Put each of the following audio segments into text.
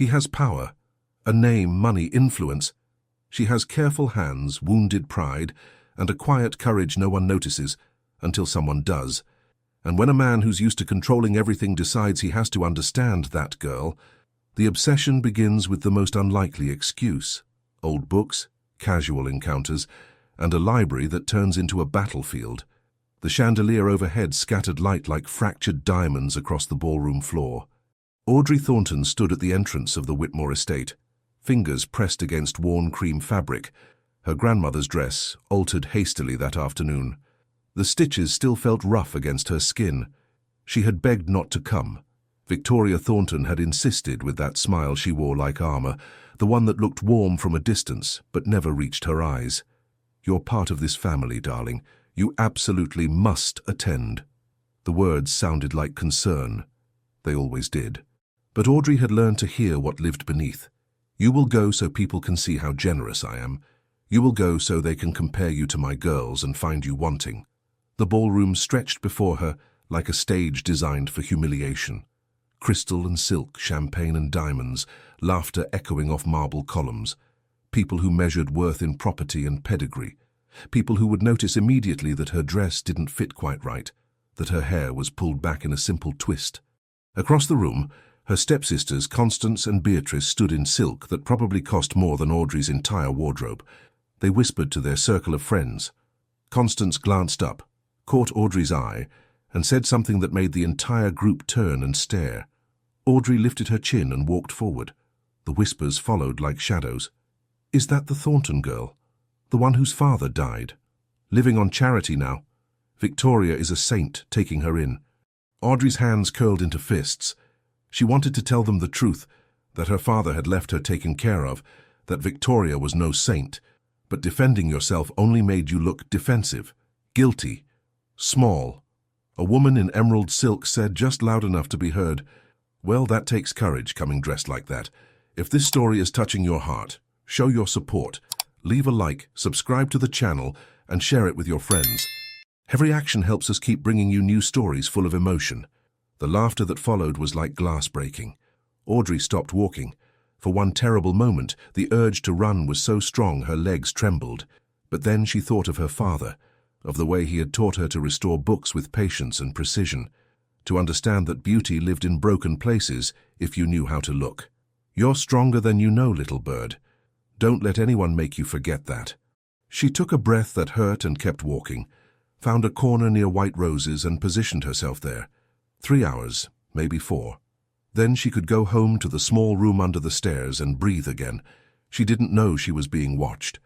He has power, a name, money, influence. She has careful hands, wounded pride, and a quiet courage no one notices until someone does. And when a man who's used to controlling everything decides he has to understand that girl, the obsession begins with the most unlikely excuse: old books, casual encounters, and a library that turns into a battlefield. The chandelier overhead scattered light like fractured diamonds across the ballroom floor. Audrey Thornton stood at the entrance of the Whitmore estate, fingers pressed against worn cream fabric, her grandmother's dress, altered hastily that afternoon. The stitches still felt rough against her skin. She had begged not to come. Victoria Thornton had insisted with that smile she wore like armor, the one that looked warm from a distance but never reached her eyes. "You're part of this family, darling. You absolutely must attend." The words sounded like concern. They always did. But Audrey had learned to hear what lived beneath. "You will go so people can see how generous I am. You will go so they can compare you to my girls and find you wanting." The ballroom stretched before her like a stage designed for humiliation. Crystal and silk, champagne and diamonds, laughter echoing off marble columns. People who measured worth in property and pedigree. People who would notice immediately that her dress didn't fit quite right, that her hair was pulled back in a simple twist. Across the room, her stepsisters Constance and Beatrice stood in silk that probably cost more than Audrey's entire wardrobe. They whispered to their circle of friends. Constance glanced up, caught Audrey's eye, and said something that made the entire group turn and stare. Audrey lifted her chin and walked forward. The whispers followed like shadows. "Is that the Thornton girl? The one whose father died? Living on charity now? Victoria is a saint, taking her in." Audrey's hands curled into fists. She wanted to tell them the truth, that her father had left her taken care of, that Victoria was no saint, but defending yourself only made you look defensive, guilty, small. A woman in emerald silk said just loud enough to be heard, "Well, that takes courage, coming dressed like that. If this story is touching your heart, show your support. Leave a like, subscribe to the channel, and share it with your friends. Every action helps us keep bringing you new stories full of emotion." The laughter that followed was like glass breaking. Audrey stopped walking. For one terrible moment, the urge to run was so strong her legs trembled. But then she thought of her father, of the way he had taught her to restore books with patience and precision, to understand that beauty lived in broken places if you knew how to look. "You're stronger than you know, little bird. Don't let anyone make you forget that." She took a breath that hurt and kept walking, found a corner near white roses and positioned herself there. 3 hours, maybe 4. Then she could go home to the small room under the stairs and breathe again. She didn't know she was being watched.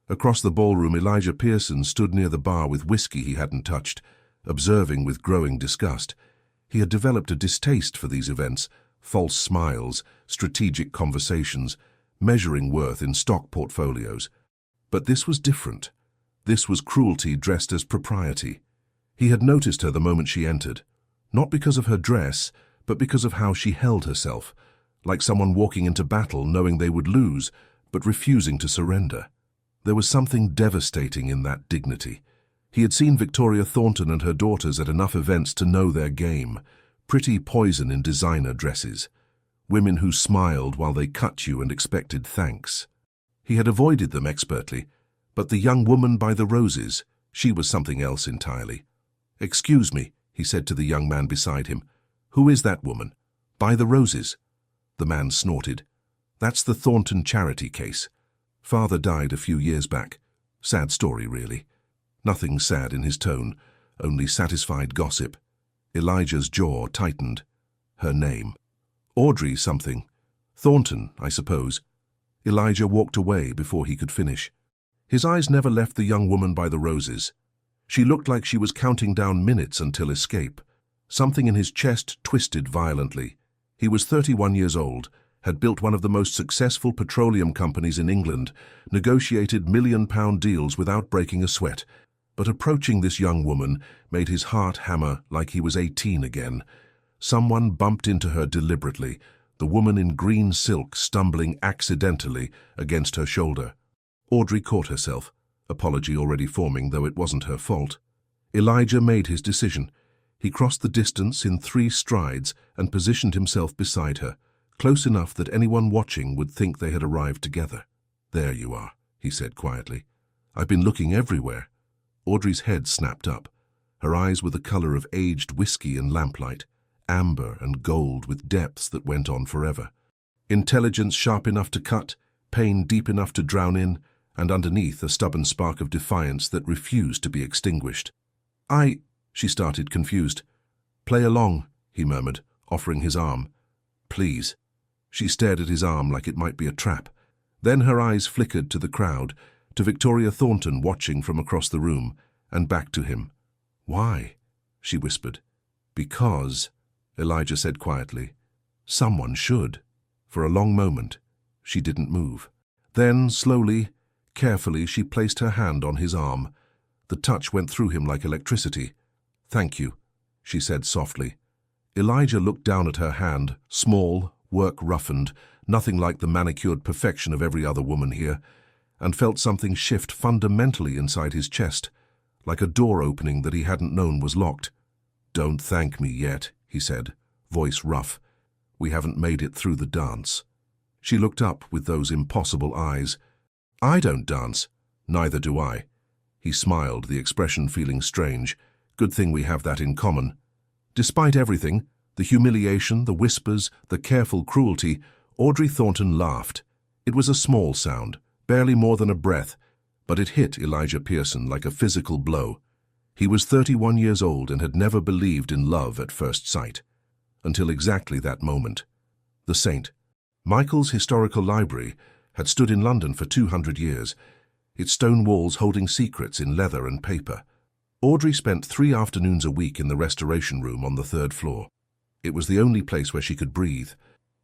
Across the ballroom, Elijah Pearson stood near the bar with whiskey he hadn't touched, observing with growing disgust. He had developed a distaste for these events: false smiles, strategic conversations, measuring worth in stock portfolios. But this was different. This was cruelty dressed as propriety. He had noticed her the moment she entered, not because of her dress, but because of how she held herself, like someone walking into battle knowing they would lose, but refusing to surrender. There was something devastating in that dignity. He had seen Victoria Thornton and her daughters at enough events to know their game: pretty poison in designer dresses, women who smiled while they cut you and expected thanks. He had avoided them expertly, but the young woman by the roses, she was something else entirely. "Excuse me," he said to the young man beside him. "Who is that woman? By the roses?" The man snorted. "That's the Thornton charity case. Father died a few years back. Sad story, really." Nothing sad in his tone, only satisfied gossip. Elijah's jaw tightened. Her name. Audrey something. Thornton, I suppose. Elijah walked away before he could finish. His eyes never left the young woman by the roses. She looked like she was counting down minutes until escape. Something in his chest twisted violently. He was 31 years old, had built one of the most successful petroleum companies in England, negotiated million-pound deals without breaking a sweat. But approaching this young woman made his heart hammer like he was 18 again. Someone bumped into her deliberately, the woman in green silk stumbling accidentally against her shoulder. Audrey caught herself, apology already forming, though it wasn't her fault. Elijah made his decision. He crossed the distance in 3 strides and positioned himself beside her, close enough that anyone watching would think they had arrived together. "There you are," he said quietly. "I've been looking everywhere." Audrey's head snapped up. Her eyes were the color of aged whiskey in lamplight, amber and gold with depths that went on forever. Intelligence sharp enough to cut, pain deep enough to drown in, and underneath a stubborn spark of defiance that refused to be extinguished. She started, confused. "Play along," he murmured, offering his arm. "Please." She stared at his arm like it might be a trap. Then her eyes flickered to the crowd, to Victoria Thornton watching from across the room, and back to him. "Why?" she whispered. "Because," Elijah said quietly, "someone should." For a long moment, she didn't move. Then, slowly, carefully, she placed her hand on his arm. The touch went through him like electricity. "Thank you," she said softly. Elijah looked down at her hand, small, work-roughened, nothing like the manicured perfection of every other woman here, and felt something shift fundamentally inside his chest, like a door opening that he hadn't known was locked. "Don't thank me yet," he said, voice rough. "We haven't made it through the dance." She looked up with those impossible eyes. "I don't dance." "Neither do I." He smiled, the expression feeling strange. "Good thing we have that in common." Despite everything, the humiliation, the whispers, the careful cruelty, Audrey Thornton laughed. It was a small sound, barely more than a breath, but it hit Elijah Pearson like a physical blow. He was 31 years old and had never believed in love at first sight. Until exactly that moment. The Saint. Michael's historical library had stood in London for 200 years, its stone walls holding secrets in leather and paper. Audrey spent 3 afternoons a week in the restoration room on the 3rd floor. It was the only place where she could breathe.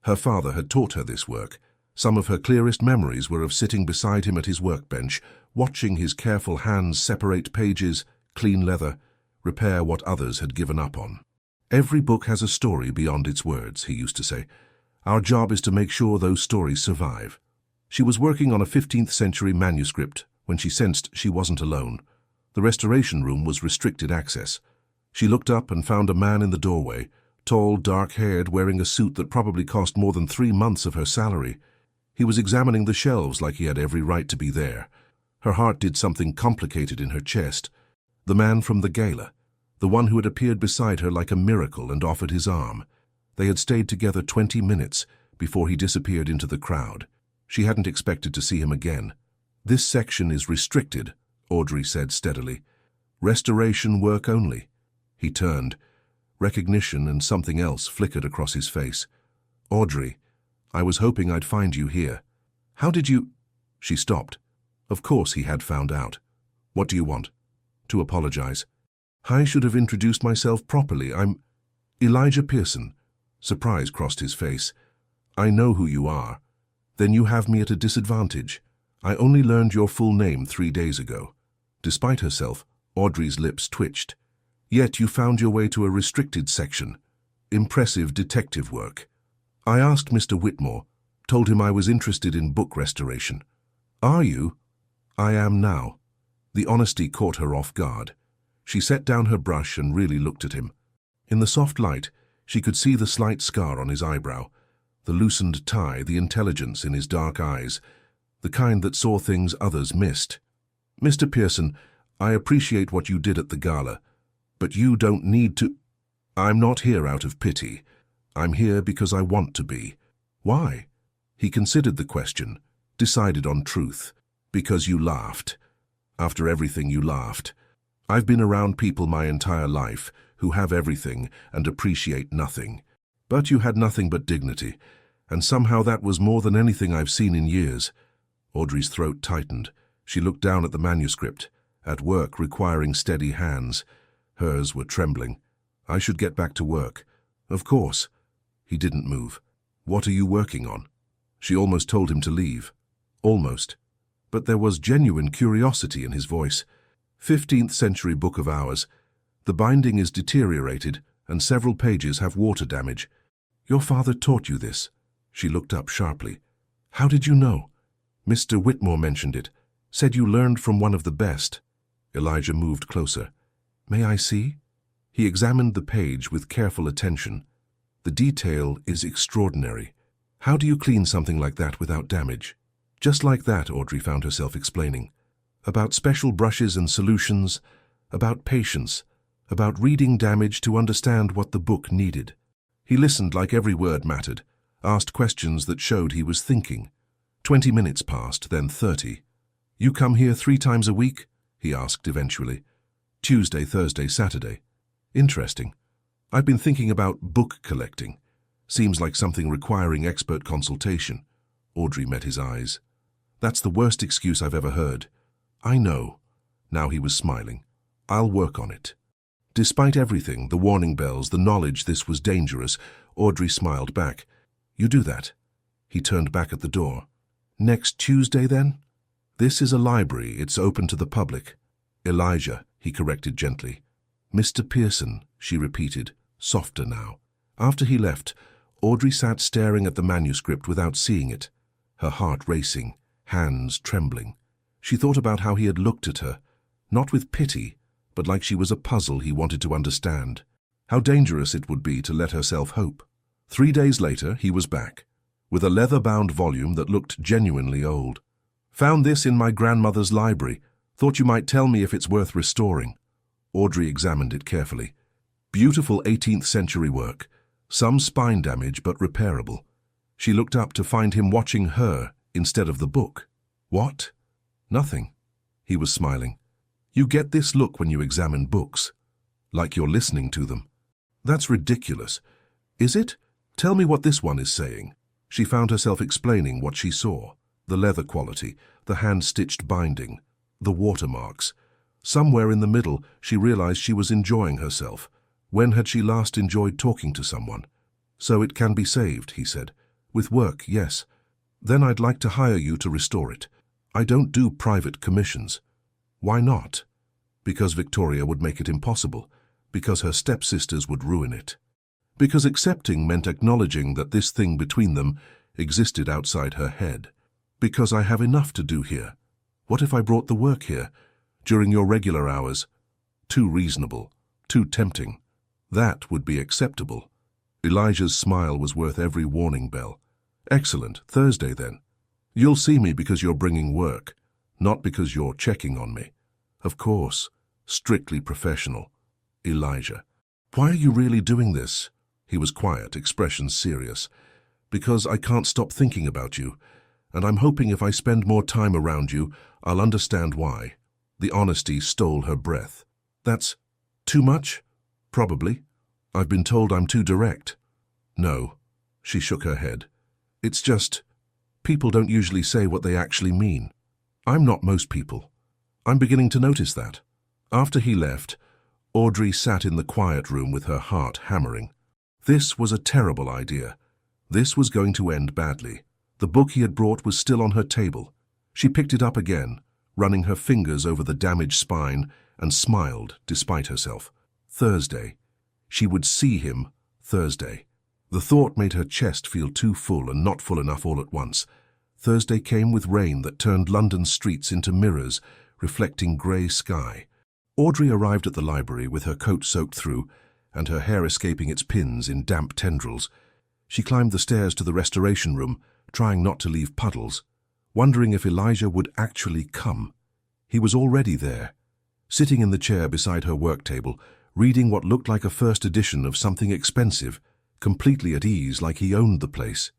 Her father had taught her this work. Some of her clearest memories were of sitting beside him at his workbench, watching his careful hands separate pages, clean leather, repair what others had given up on. "Every book has a story beyond its words," he used to say. "Our job is to make sure those stories survive." She was working on a 15th century manuscript when she sensed she wasn't alone. The restoration room was restricted access. She looked up and found a man in the doorway, tall, dark-haired, wearing a suit that probably cost more than 3 months of her salary. He was examining the shelves like he had every right to be there. Her heart did something complicated in her chest. The man from the gala, the one who had appeared beside her like a miracle and offered his arm. They had stayed together 20 minutes before he disappeared into the crowd. She hadn't expected to see him again. "This section is restricted," Audrey said steadily. "Restoration work only." He turned. Recognition and something else flickered across his face. "Audrey, I was hoping I'd find you here." "How did you—" She stopped. Of course he had found out. "What do you want?" "To apologize. I should have introduced myself properly. I'm Elijah Pearson." Surprise crossed his face. "I know who you are. Then you have me at a disadvantage. I only learned your full name 3 days ago." Despite herself, Audrey's lips twitched. "Yet you found your way to a restricted section. Impressive detective work." "I asked Mr. Whitmore, told him I was interested in book restoration." "Are you?" "I am now." The honesty caught her off guard. She set down her brush and really looked at him. In the soft light, she could see the slight scar on his eyebrow, the loosened tie, the intelligence in his dark eyes, the kind that saw things others missed. "Mr. Pearson, I appreciate what you did at the gala, but you don't need to—" "I'm not here out of pity. I'm here because I want to be." "Why?" He considered the question, decided on truth. "Because you laughed. After everything, you laughed. I've been around people my entire life who have everything and appreciate nothing. But you had nothing but dignity, and somehow that was more than anything I've seen in years." Audrey's throat tightened. She looked down at the manuscript, at work requiring steady hands. Hers were trembling. "I should get back to work." "Of course." He didn't move. "What are you working on?" She almost told him to leave. Almost. But there was genuine curiosity in his voice. 15th century book of hours. The binding is deteriorated, and several pages have water damage. "Your father taught you this?" She looked up sharply. "How did you know?" "Mr. Whitmore mentioned it. Said you learned from one of the best." Elijah moved closer. "May I see?" He examined the page with careful attention. "The detail is extraordinary. How do you clean something like that without damage? Just like that, Audrey found herself explaining. About special brushes and solutions, about patience, about reading damage to understand what the book needed. He listened like every word mattered, asked questions that showed he was thinking. 20 minutes passed, then 30. You come here 3 times a week? He asked eventually. Tuesday, Thursday, Saturday. Interesting. I've been thinking about book collecting. Seems like something requiring expert consultation. Audrey met his eyes. That's the worst excuse I've ever heard. I know. Now he was smiling. I'll work on it. Despite everything, the warning bells, the knowledge this was dangerous, Audrey smiled back. You do that. He turned back at the door. Next Tuesday, then? This is a library. It's open to the public. Elijah, he corrected gently. Mr. Pearson, she repeated, softer now. After he left, Audrey sat staring at the manuscript without seeing it, her heart racing, hands trembling. She thought about how he had looked at her, not with pity, but like she was a puzzle he wanted to understand. How dangerous it would be to let herself hope. 3 days later, he was back, with a leather-bound volume that looked genuinely old. Found this in my grandmother's library. Thought you might tell me if it's worth restoring. Audrey examined it carefully. Beautiful 18th century work. Some spine damage, but repairable. She looked up to find him watching her instead of the book. What? Nothing. He was smiling. You get this look when you examine books. Like you're listening to them. That's ridiculous. Is it? Tell me what this one is saying. She found herself explaining what she saw. The leather quality, the hand-stitched binding, the watermarks. Somewhere in the middle, she realized she was enjoying herself. When had she last enjoyed talking to someone? So it can be saved, he said. With work, yes. Then I'd like to hire you to restore it. I don't do private commissions. Why not? Because Victoria would make it impossible. Because her stepsisters would ruin it. Because accepting meant acknowledging that this thing between them existed outside her head. Because I have enough to do here. What if I brought the work here, during your regular hours? Too reasonable, too tempting. That would be acceptable. Elijah's smile was worth every warning bell. Excellent. Thursday, then. You'll see me because you're bringing work, not because you're checking on me. Of course. Strictly professional. Elijah. Why are you really doing this? He was quiet, expression serious. Because I can't stop thinking about you, and I'm hoping if I spend more time around you, I'll understand why. The honesty stole her breath. That's too much? Probably. I've been told I'm too direct. No. She shook her head. It's just, people don't usually say what they actually mean. I'm not most people. I'm beginning to notice that. After he left, Audrey sat in the quiet room with her heart hammering. This was a terrible idea. This was going to end badly. The book he had brought was still on her table. She picked it up again, running her fingers over the damaged spine, and smiled despite herself. Thursday. She would see him Thursday. The thought made her chest feel too full and not full enough all at once. Thursday came with rain that turned London's streets into mirrors, reflecting grey sky. Audrey arrived at the library with her coat soaked through and her hair escaping its pins in damp tendrils. She climbed the stairs to the restoration room, trying not to leave puddles, wondering if Elijah would actually come. He was already there, sitting in the chair beside her work table, reading what looked like a first edition of something expensive, completely at ease like he owned the place.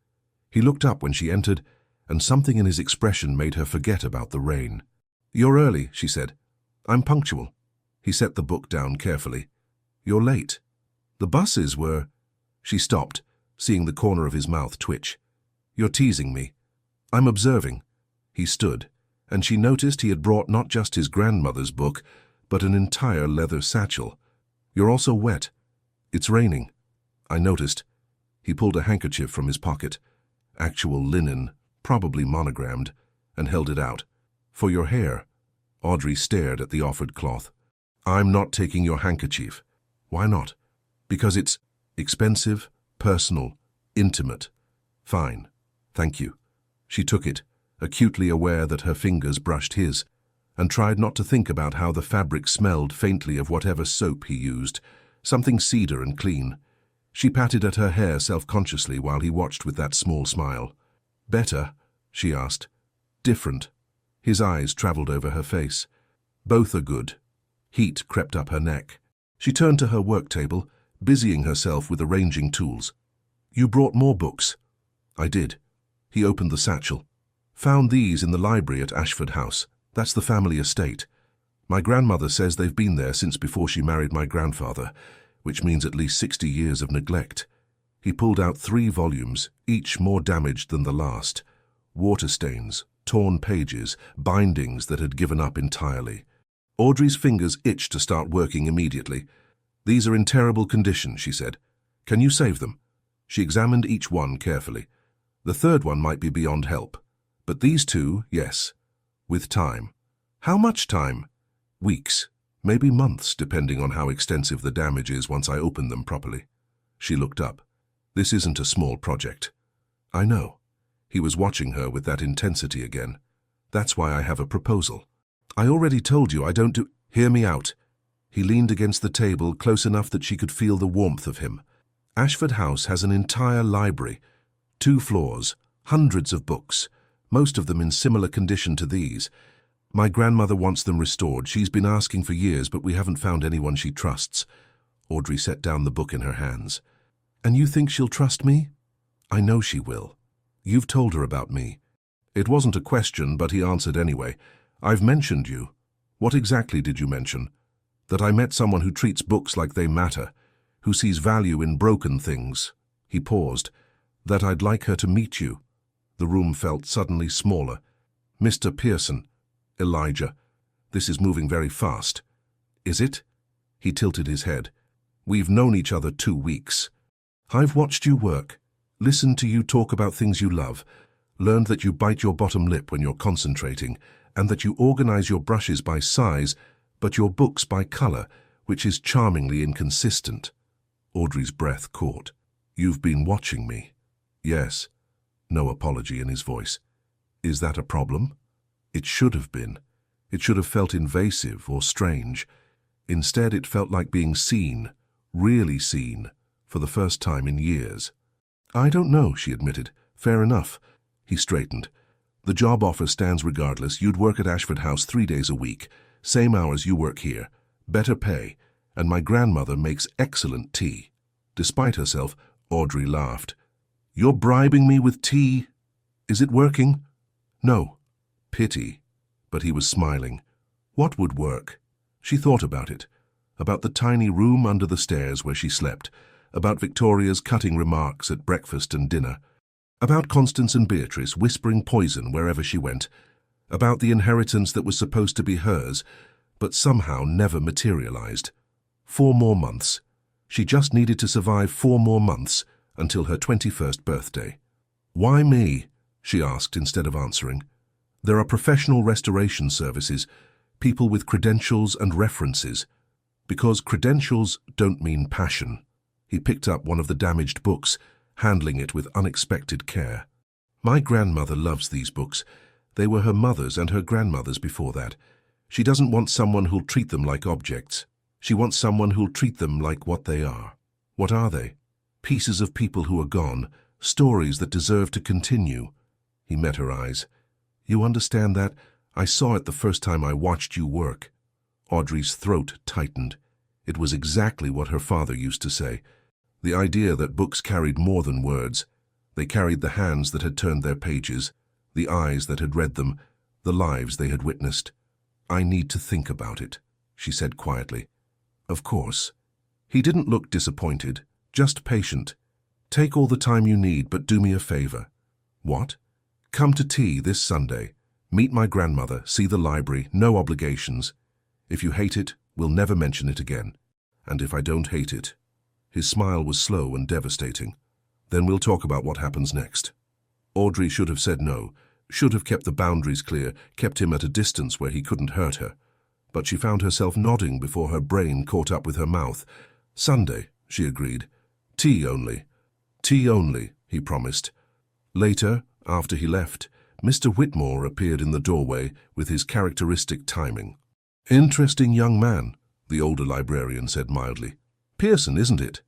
He looked up when she entered, and something in his expression made her forget about the rain. "You're early," she said. "I'm punctual." He set the book down carefully. "You're late." "The buses were—" She stopped, seeing the corner of his mouth twitch. "You're teasing me." "I'm observing." He stood, and she noticed he had brought not just his grandmother's book, but an entire leather satchel. "You're also wet. It's raining." "I noticed." He pulled a handkerchief from his pocket, actual linen, probably monogrammed, and held it out. "For your hair." Audrey stared at the offered cloth. "I'm not taking your handkerchief." "Why not?" "Because it's expensive, personal, intimate." "Fine. Thank you." She took it, acutely aware that her fingers brushed his, and tried not to think about how the fabric smelled faintly of whatever soap he used, something cedar and clean. She patted at her hair self-consciously while he watched with that small smile. "Better?" she asked. "Different?" His eyes traveled over her face. "Both are good." Heat crept up her neck. She turned to her work table, busying herself with arranging tools. "You brought more books?" "I did." He opened the satchel. "Found these in the library at Ashford House. That's the family estate. My grandmother says they've been there since before she married my grandfather, which means at least 60 years of neglect." He pulled out 3 volumes, each more damaged than the last. Water stains, torn pages, bindings that had given up entirely. Audrey's fingers itched to start working immediately. "These are in terrible condition," she said. "Can you save them?" She examined each one carefully. The third one might be beyond help. But these 2, yes. With time. How much time? Weeks, maybe months, depending on how extensive the damage is once I open them properly. She looked up. "This isn't a small project." "I know." He was watching her with that intensity again. "That's why I have a proposal. I already told you I don't do—" "Hear me out." He leaned against the table close enough that she could feel the warmth of him. "Ashford House has an entire library, 2 floors, hundreds of books, most of them in similar condition to these. My grandmother wants them restored. She's been asking for years, but we haven't found anyone she trusts." Audrey set down the book in her hands. "And you think she'll trust me?" "I know she will. You've told her about me." It wasn't a question, but he answered anyway. "I've mentioned you." "What exactly did you mention?" "That I met someone who treats books like they matter, who sees value in broken things." He paused. "That I'd like her to meet you." The room felt suddenly smaller. "Mr. Pearson." "Elijah. This is moving very fast." "Is it?" He tilted his head. "We've known each other 2 weeks. I've watched you work, listened to you talk about things you love, learned that you bite your bottom lip when you're concentrating, and that you organize your brushes by size, but your books by color, which is charmingly inconsistent." Audrey's breath caught. "You've been watching me." "Yes." No apology in his voice. "Is that a problem?" It should have been. It should have felt invasive or strange. Instead, it felt like being seen, really seen, for the first time in years. "I don't know," she admitted. "Fair enough." He straightened. "The job offer stands regardless. You'd work at Ashford House 3 days a week, same hours you work here, better pay, and my grandmother makes excellent tea." Despite herself, Audrey laughed. "You're bribing me with tea? Is it working?" "No." Pity. But he was smiling. What would work? She thought about it. About the tiny room under the stairs where she slept. About Victoria's cutting remarks at breakfast and dinner. About Constance and Beatrice whispering poison wherever she went. About the inheritance that was supposed to be hers, but somehow never materialized. 4 more months. She just needed to survive 4 more months until her 21st birthday. "Why me?" she asked instead of answering. "There are professional restoration services, people with credentials and references. Because credentials don't mean passion." He picked up one of the damaged books, handling it with unexpected care. "My grandmother loves these books. They were her mother's and her grandmother's before that. She doesn't want someone who'll treat them like objects. She wants someone who'll treat them like what they are." "What are they?" "Pieces of people who are gone, stories that deserve to continue." He met her eyes. "You understand that? I saw it the first time I watched you work." Audrey's throat tightened. It was exactly what her father used to say. The idea that books carried more than words. They carried the hands that had turned their pages, the eyes that had read them, the lives they had witnessed. "I need to think about it," she said quietly. "Of course." He didn't look disappointed, just patient. "Take all the time you need, but do me a favor." "What?" "Come to tea this Sunday. Meet my grandmother, see the library, no obligations. If you hate it, we'll never mention it again. And if I don't hate it—" His smile was slow and devastating. "Then we'll talk about what happens next." Audrey should have said no, should have kept the boundaries clear, kept him at a distance where he couldn't hurt her. But she found herself nodding before her brain caught up with her mouth. "Sunday," she agreed. "Tea only." "Tea only," he promised. Later, after he left, Mr. Whitmore appeared in the doorway with his characteristic timing. "Interesting young man," the older librarian said mildly. "Pearson, isn't it?"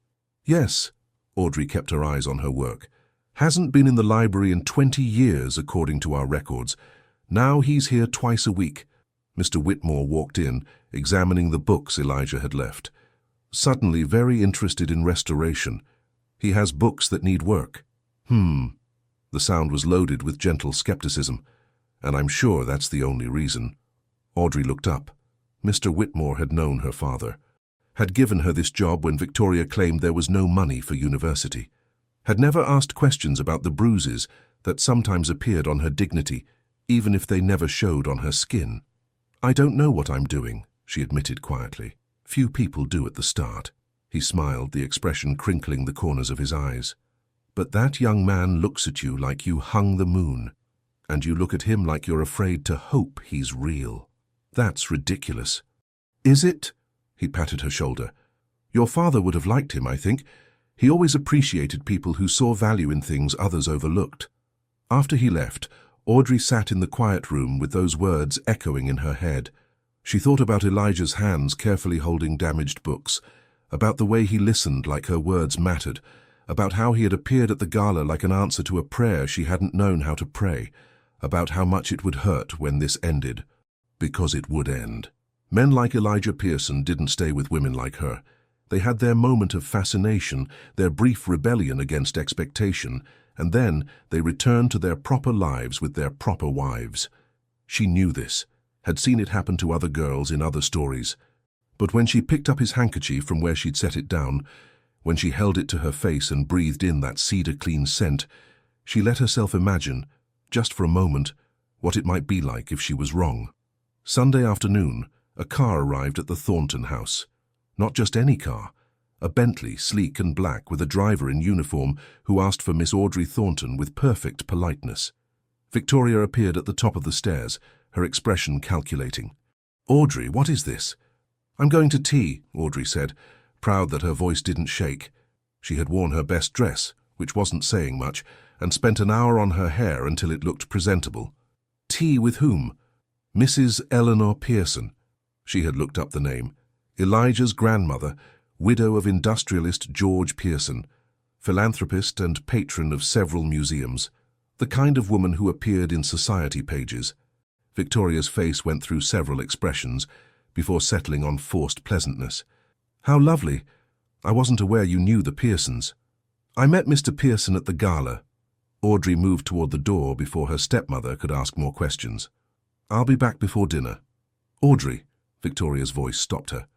"Yes." Audrey kept her eyes on her work. "Hasn't been in the library in 20 years, according to our records. Now he's here twice a week." Mr. Whitmore walked in, examining the books Elijah had left. Suddenly very interested in restoration. "He has books that need work." The sound was loaded with gentle skepticism. "And I'm sure that's the only reason." Audrey looked up. Mr. Whitmore had known her father, had given her this job when Victoria claimed there was no money for university, had never asked questions about the bruises that sometimes appeared on her dignity, even if they never showed on her skin. "I don't know what I'm doing," she admitted quietly. "Few people do at the start." He smiled, the expression crinkling the corners of his eyes. "But that young man looks at you like you hung the moon, and you look at him like you're afraid to hope he's real. That's ridiculous." "Is it?" He patted her shoulder. "Your father would have liked him, I think. He always appreciated people who saw value in things others overlooked." After he left, Audrey sat in the quiet room with those words echoing in her head. She thought about Elijah's hands carefully holding damaged books, about the way he listened like her words mattered, about how he had appeared at the gala like an answer to a prayer she hadn't known how to pray, about how much it would hurt when this ended. Because it would end. Men like Elijah Pearson didn't stay with women like her. They had their moment of fascination, their brief rebellion against expectation, and then they returned to their proper lives with their proper wives. She knew this, had seen it happen to other girls in other stories. But when she picked up his handkerchief from where she'd set it down, when she held it to her face and breathed in that cedar-clean scent, she let herself imagine, just for a moment, what it might be like if she was wrong. Sunday afternoon, a car arrived at the Thornton house. Not just any car. A Bentley, sleek and black, with a driver in uniform who asked for Miss Audrey Thornton with perfect politeness. Victoria appeared at the top of the stairs, her expression calculating. "Audrey, what is this?" "I'm going to tea," Audrey said, proud that her voice didn't shake. She had worn her best dress, which wasn't saying much, and spent an hour on her hair until it looked presentable. "Tea with whom?" "Mrs. Eleanor Pearson." She had looked up the name. Elijah's grandmother, widow of industrialist George Pearson, philanthropist and patron of several museums, the kind of woman who appeared in society pages. Victoria's face went through several expressions before settling on forced pleasantness. "How lovely. I wasn't aware you knew the Pearsons." "I met Mr. Pearson at the gala." Audrey moved toward the door before her stepmother could ask more questions. "I'll be back before dinner." "Audrey," Victoria's voice stopped her.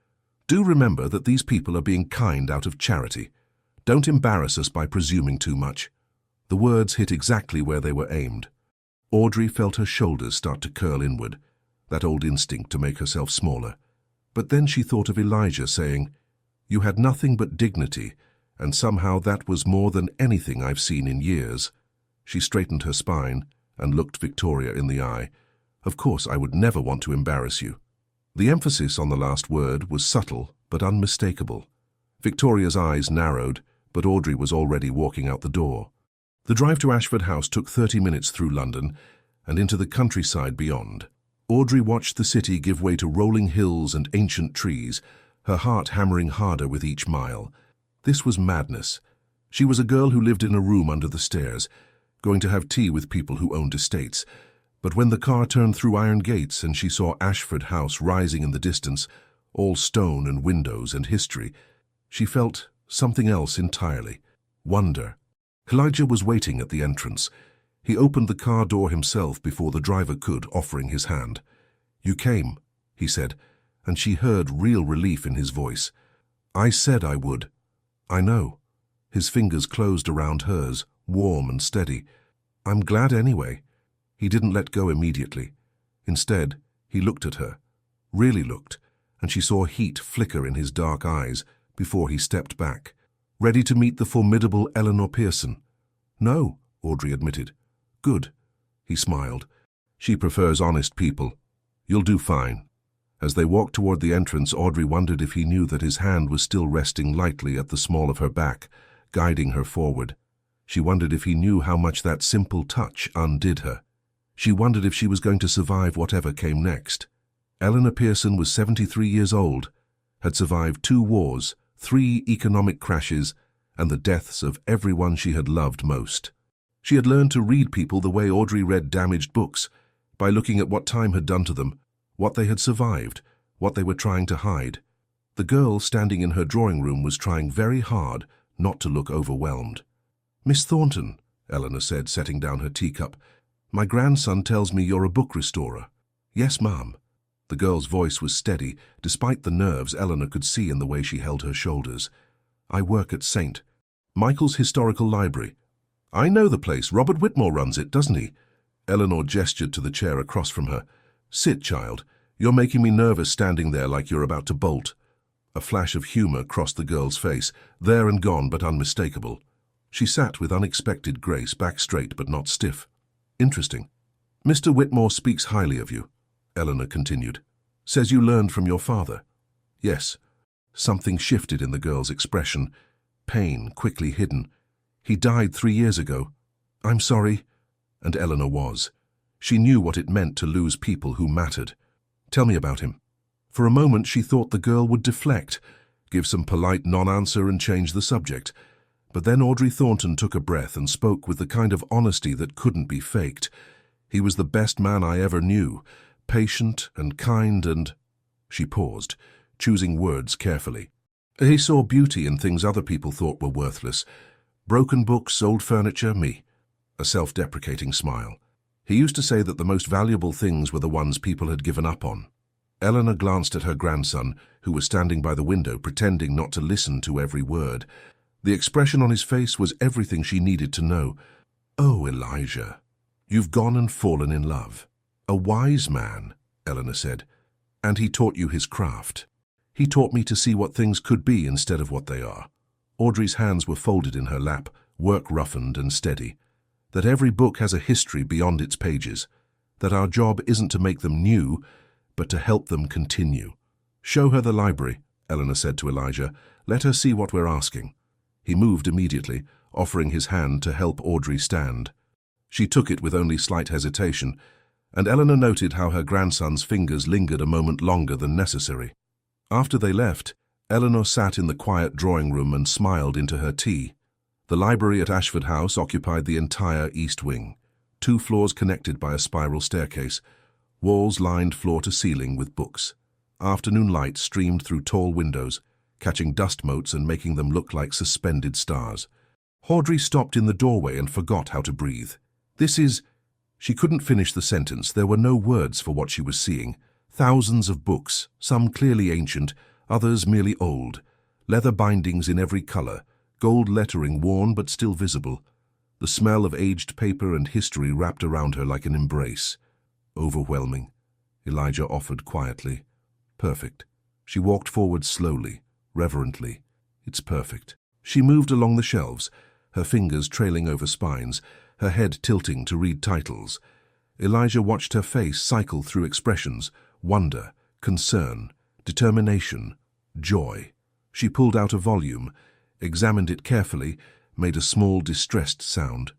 "Do remember that these people are being kind out of charity. Don't embarrass us by presuming too much." The words hit exactly where they were aimed. Audrey felt her shoulders start to curl inward, that old instinct to make herself smaller. But then she thought of Elijah saying, "You had nothing but dignity, and somehow that was more than anything I've seen in years." She straightened her spine and looked Victoria in the eye. "Of course, I would never want to embarrass you." The emphasis on the last word was subtle but unmistakable. Victoria's eyes narrowed, but Audrey was already walking out the door. The drive to Ashford House took 30 minutes through London and into the countryside beyond. Audrey watched the city give way to rolling hills and ancient trees, her heart hammering harder with each mile. This was madness. She was a girl who lived in a room under the stairs, going to have tea with people who owned estates. But when the car turned through iron gates and she saw Ashford House rising in the distance, all stone and windows and history, she felt something else entirely. Wonder. Elijah was waiting at the entrance. He opened the car door himself before the driver could, offering his hand. "You came," he said, and she heard real relief in his voice. "I said I would." "I know." His fingers closed around hers, warm and steady. "I'm glad anyway." He didn't let go immediately. Instead, he looked at her, really looked, and she saw heat flicker in his dark eyes before he stepped back. "Ready to meet the formidable Eleanor Pearson?" "No," Audrey admitted. "Good." He smiled. "She prefers honest people. You'll do fine." As they walked toward the entrance, Audrey wondered if he knew that his hand was still resting lightly at the small of her back, guiding her forward. She wondered if he knew how much that simple touch undid her. She wondered if she was going to survive whatever came next. Eleanor Pearson was 73 years old, had survived 2 wars, 3 economic crashes, and the deaths of everyone she had loved most. She had learned to read people the way Audrey read damaged books, by looking at what time had done to them, what they had survived, what they were trying to hide. The girl standing in her drawing room was trying very hard not to look overwhelmed. "Miss Thornton," Eleanor said, setting down her teacup, "my grandson tells me you're a book restorer." "Yes, ma'am." The girl's voice was steady, despite the nerves Eleanor could see in the way she held her shoulders. "I work at St. Michael's Historical Library." "I know the place. Robert Whitmore runs it, doesn't he?" Eleanor gestured to the chair across from her. "Sit, child. You're making me nervous standing there like you're about to bolt." A flash of humor crossed the girl's face, there and gone but unmistakable. She sat with unexpected grace, back straight but not stiff. "Interesting. Mr. Whitmore speaks highly of you," Eleanor continued. "Says you learned from your father." "Yes." Something shifted in the girl's expression, pain quickly hidden. "He died 3 years ago." "I'm sorry." And Eleanor was. She knew what it meant to lose people who mattered. "Tell me about him." For a moment she thought the girl would deflect, give some polite non-answer and change the subject. But then Audrey Thornton took a breath and spoke with the kind of honesty that couldn't be faked. "He was the best man I ever knew, patient and kind and—" She paused, choosing words carefully. "He saw beauty in things other people thought were worthless. Broken books, old furniture, me." A self-deprecating smile. "He used to say that the most valuable things were the ones people had given up on." Eleanor glanced at her grandson, who was standing by the window, pretending not to listen to every word. The expression on his face was everything she needed to know. "Oh, Elijah, you've gone and fallen in love." "A wise man," Eleanor said. "And he taught you his craft." "He taught me to see what things could be instead of what they are." Audrey's hands were folded in her lap, work roughened and steady. "That every book has a history beyond its pages. That our job isn't to make them new, but to help them continue." "Show her the library," Eleanor said to Elijah. "Let her see what we're asking." He moved immediately, offering his hand to help Audrey stand. She took it with only slight hesitation, and Eleanor noted how her grandson's fingers lingered a moment longer than necessary. After they left, Eleanor sat in the quiet drawing room and smiled into her tea. The library at Ashford House occupied the entire east wing, 2 floors connected by a spiral staircase, walls lined floor to ceiling with books. Afternoon light streamed through tall windows, catching dust motes and making them look like suspended stars. Audrey stopped in the doorway and forgot how to breathe. "This is—" She couldn't finish the sentence. There were no words for what she was seeing. Thousands of books, some clearly ancient, others merely old. Leather bindings in every color, gold lettering worn but still visible. The smell of aged paper and history wrapped around her like an embrace. "Overwhelming," Elijah offered quietly. "Perfect." She walked forward slowly, reverently. "It's perfect." She moved along the shelves, her fingers trailing over spines, her head tilting to read titles. Elijah watched her face cycle through expressions: wonder, concern, determination, joy. She pulled out a volume, examined it carefully, made a small, distressed sound.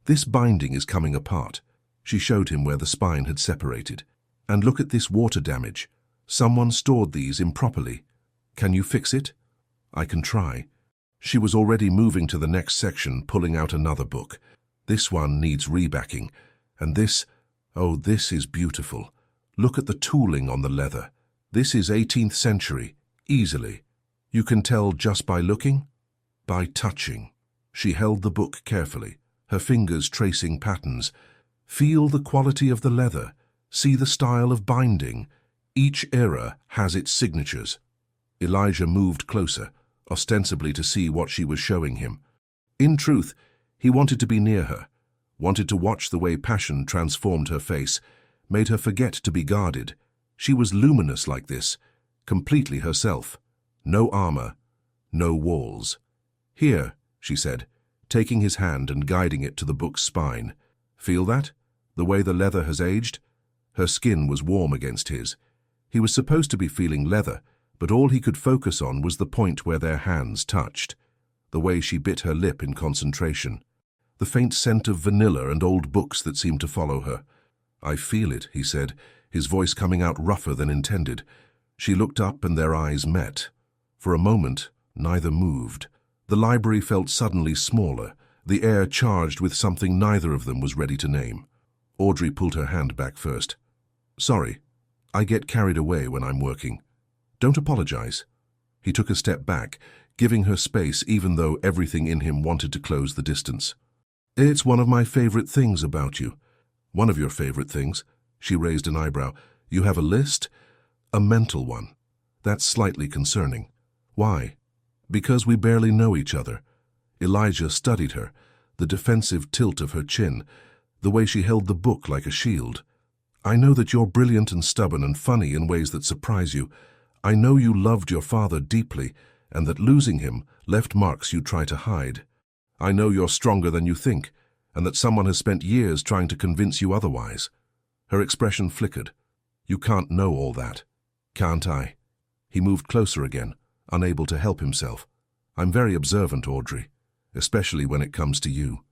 "This binding is coming apart." She showed him where the spine had separated. "And look at this water damage. Someone stored these improperly. Can you fix it?" "I can try." She was already moving to the next section, pulling out another book. "This one needs rebacking. And this, oh, this is beautiful. Look at the tooling on the leather. This is 18th century, easily. You can tell just by looking?" "By touching." She held the book carefully, her fingers tracing patterns. "Feel the quality of the leather. See the style of binding. Each era has its signatures." Elijah moved closer, ostensibly to see what she was showing him. In truth, he wanted to be near her, wanted to watch the way passion transformed her face, made her forget to be guarded. She was luminous like this, completely herself. No armor, no walls. "Here," she said, taking his hand and guiding it to the book's spine. "Feel that? The way the leather has aged?" Her skin was warm against his. He was supposed to be feeling leather, but all he could focus on was the point where their hands touched. The way she bit her lip in concentration. The faint scent of vanilla and old books that seemed to follow her. "I feel it," he said, his voice coming out rougher than intended. She looked up and their eyes met. For a moment, neither moved. The library felt suddenly smaller, the air charged with something neither of them was ready to name. Audrey pulled her hand back first. "Sorry, I get carried away when I'm working. Don't apologize." He took a step back, giving her space even though everything in him wanted to close the distance. "It's one of my favorite things about you." "One of your favorite things?" She raised an eyebrow. "You have a list?" "A mental one. That's slightly concerning." "Why?" "Because we barely know each other." Elijah studied her, the defensive tilt of her chin, the way she held the book like a shield. "I know that you're brilliant and stubborn and funny in ways that surprise you. I know you loved your father deeply, and that losing him left marks you try to hide. I know you're stronger than you think, and that someone has spent years trying to convince you otherwise." Her expression flickered. "You can't know all that." "Can't I?" He moved closer again, unable to help himself. "I'm very observant, Audrey, especially when it comes to you."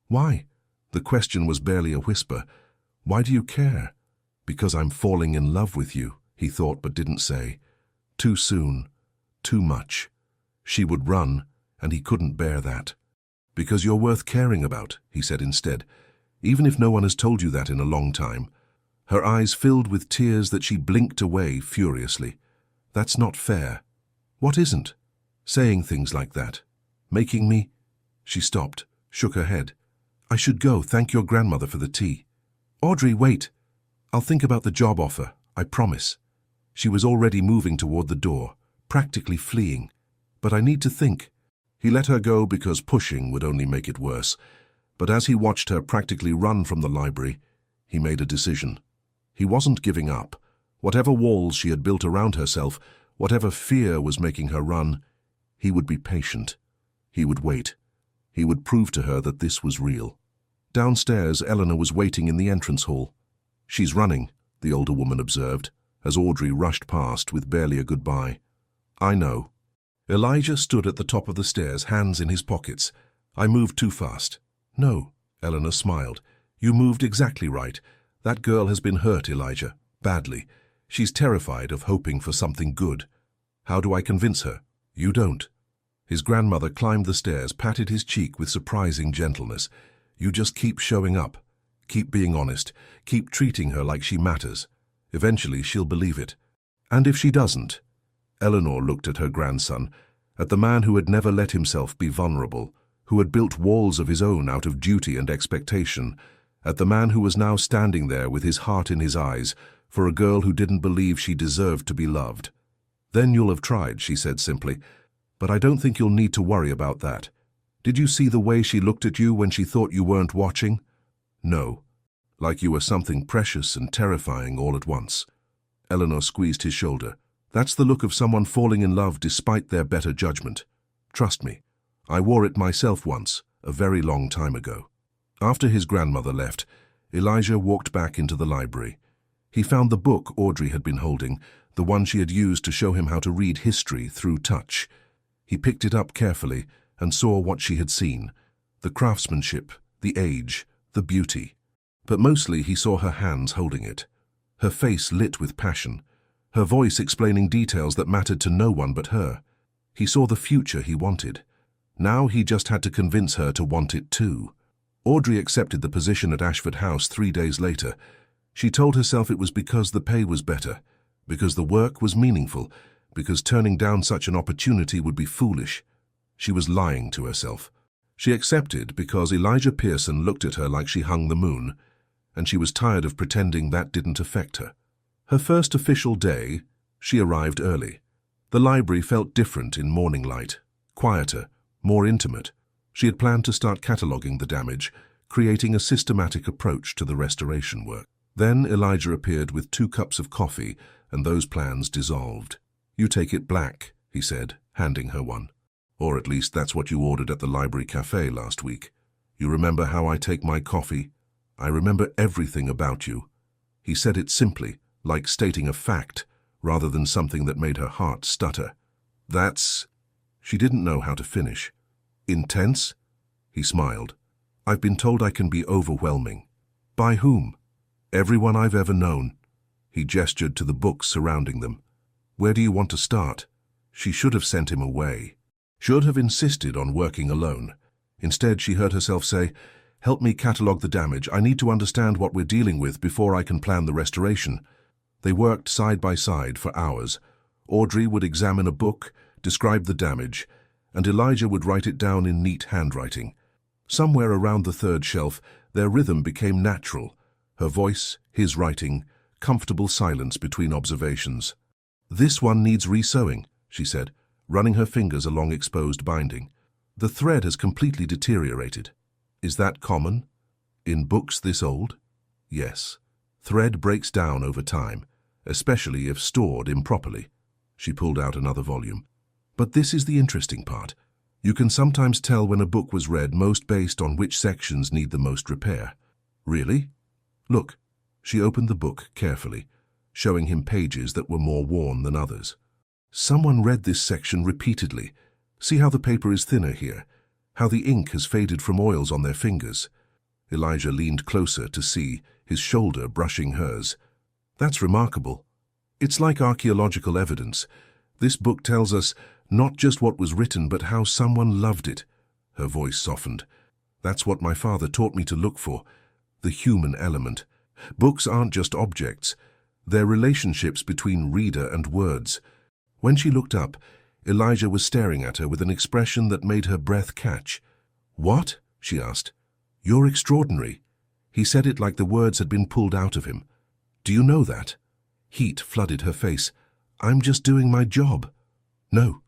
"Why?" The question was barely a whisper. "Why do you care?" "Because I'm falling in love with you," he thought but didn't say. Too soon. Too much. She would run, and he couldn't bear that. "Because you're worth caring about," he said instead, "even if no one has told you that in a long time." Her eyes filled with tears that she blinked away furiously. "That's not fair." "What isn't?" "Saying things like that. Making me—" She stopped, shook her head. "I should go thank your grandmother for the tea." "Audrey, wait. I'll think about the job offer, I promise." She was already moving toward the door, practically fleeing. "But I need to think." He let her go because pushing would only make it worse. But as he watched her practically run from the library, he made a decision. He wasn't giving up. Whatever walls she had built around herself, whatever fear was making her run, he would be patient. He would wait. He would prove to her that this was real. Downstairs, Eleanor was waiting in the entrance hall. "She's running," the older woman observed, as Audrey rushed past with barely a goodbye. "I know." Elijah stood at the top of the stairs, hands in his pockets. "I moved too fast." "No," Eleanor smiled. "You moved exactly right. That girl has been hurt, Elijah, badly. She's terrified of hoping for something good. How do I convince her?" "You don't." His grandmother climbed the stairs, patted his cheek with surprising gentleness. "You just keep showing up. Keep being honest. Keep treating her like she matters. Eventually she'll believe it. And if she doesn't?" Eleanor looked at her grandson, at the man who had never let himself be vulnerable, who had built walls of his own out of duty and expectation, at the man who was now standing there with his heart in his eyes for a girl who didn't believe she deserved to be loved. "Then you'll have tried," she said simply. "But I don't think you'll need to worry about that. Did you see the way she looked at you when she thought you weren't watching?" "No. Like you were something precious and terrifying all at once." Eleanor squeezed his shoulder. "That's the look of someone falling in love despite their better judgment. Trust me, I wore it myself once, a very long time ago." After his grandmother left, Elijah walked back into the library. He found the book Audrey had been holding, the one she had used to show him how to read history through touch. He picked it up carefully and saw what she had seen: the craftsmanship, the age, the beauty. But mostly he saw her hands holding it, her face lit with passion, her voice explaining details that mattered to no one but her. He saw the future he wanted. Now he just had to convince her to want it too. Audrey accepted the position at Ashford House 3 days later. She told herself it was because the pay was better, because the work was meaningful, because turning down such an opportunity would be foolish. She was lying to herself. She accepted because Elijah Pearson looked at her like she hung the moon, and she was tired of pretending that didn't affect her. Her first official day, she arrived early. The library felt different in morning light, quieter, more intimate. She had planned to start cataloguing the damage, creating a systematic approach to the restoration work. Then Elijah appeared with 2 cups of coffee, and those plans dissolved. "You take it black," he said, handing her one. "Or at least that's what you ordered at the library cafe last week. You remember how I take my coffee? I remember everything about you." He said it simply, like stating a fact, rather than something that made her heart stutter. "That's—" She didn't know how to finish. "Intense?" He smiled. "I've been told I can be overwhelming." "By whom?" "Everyone I've ever known." He gestured to the books surrounding them. "Where do you want to start?" She should have sent him away. Should have insisted on working alone. Instead, she heard herself say, "Help me catalogue the damage. I need to understand what we're dealing with before I can plan the restoration." They worked side by side for hours. Audrey would examine a book, describe the damage, and Elijah would write it down in neat handwriting. Somewhere around the third shelf, their rhythm became natural. Her voice, his writing, comfortable silence between observations. "This one needs re-sewing," she said, running her fingers along exposed binding. "The thread has completely deteriorated." "Is that common? In books this old?" "Yes. Thread breaks down over time, especially if stored improperly." She pulled out another volume. "But this is the interesting part. You can sometimes tell when a book was read most based on which sections need the most repair." "Really? Look." She opened the book carefully, showing him pages that were more worn than others. "Someone read this section repeatedly. See how the paper is thinner here, how the ink has faded from oils on their fingers." Elijah leaned closer to see, his shoulder brushing hers. "That's remarkable. It's like archaeological evidence. This book tells us not just what was written, but how someone loved it." Her voice softened. "That's what my father taught me to look for, the human element. Books aren't just objects. They're relationships between reader and words." When she looked up, Elijah was staring at her with an expression that made her breath catch. "What?" she asked. "You're extraordinary." He said it like the words had been pulled out of him. "Do you know that?" Heat flooded her face. "I'm just doing my job." "No."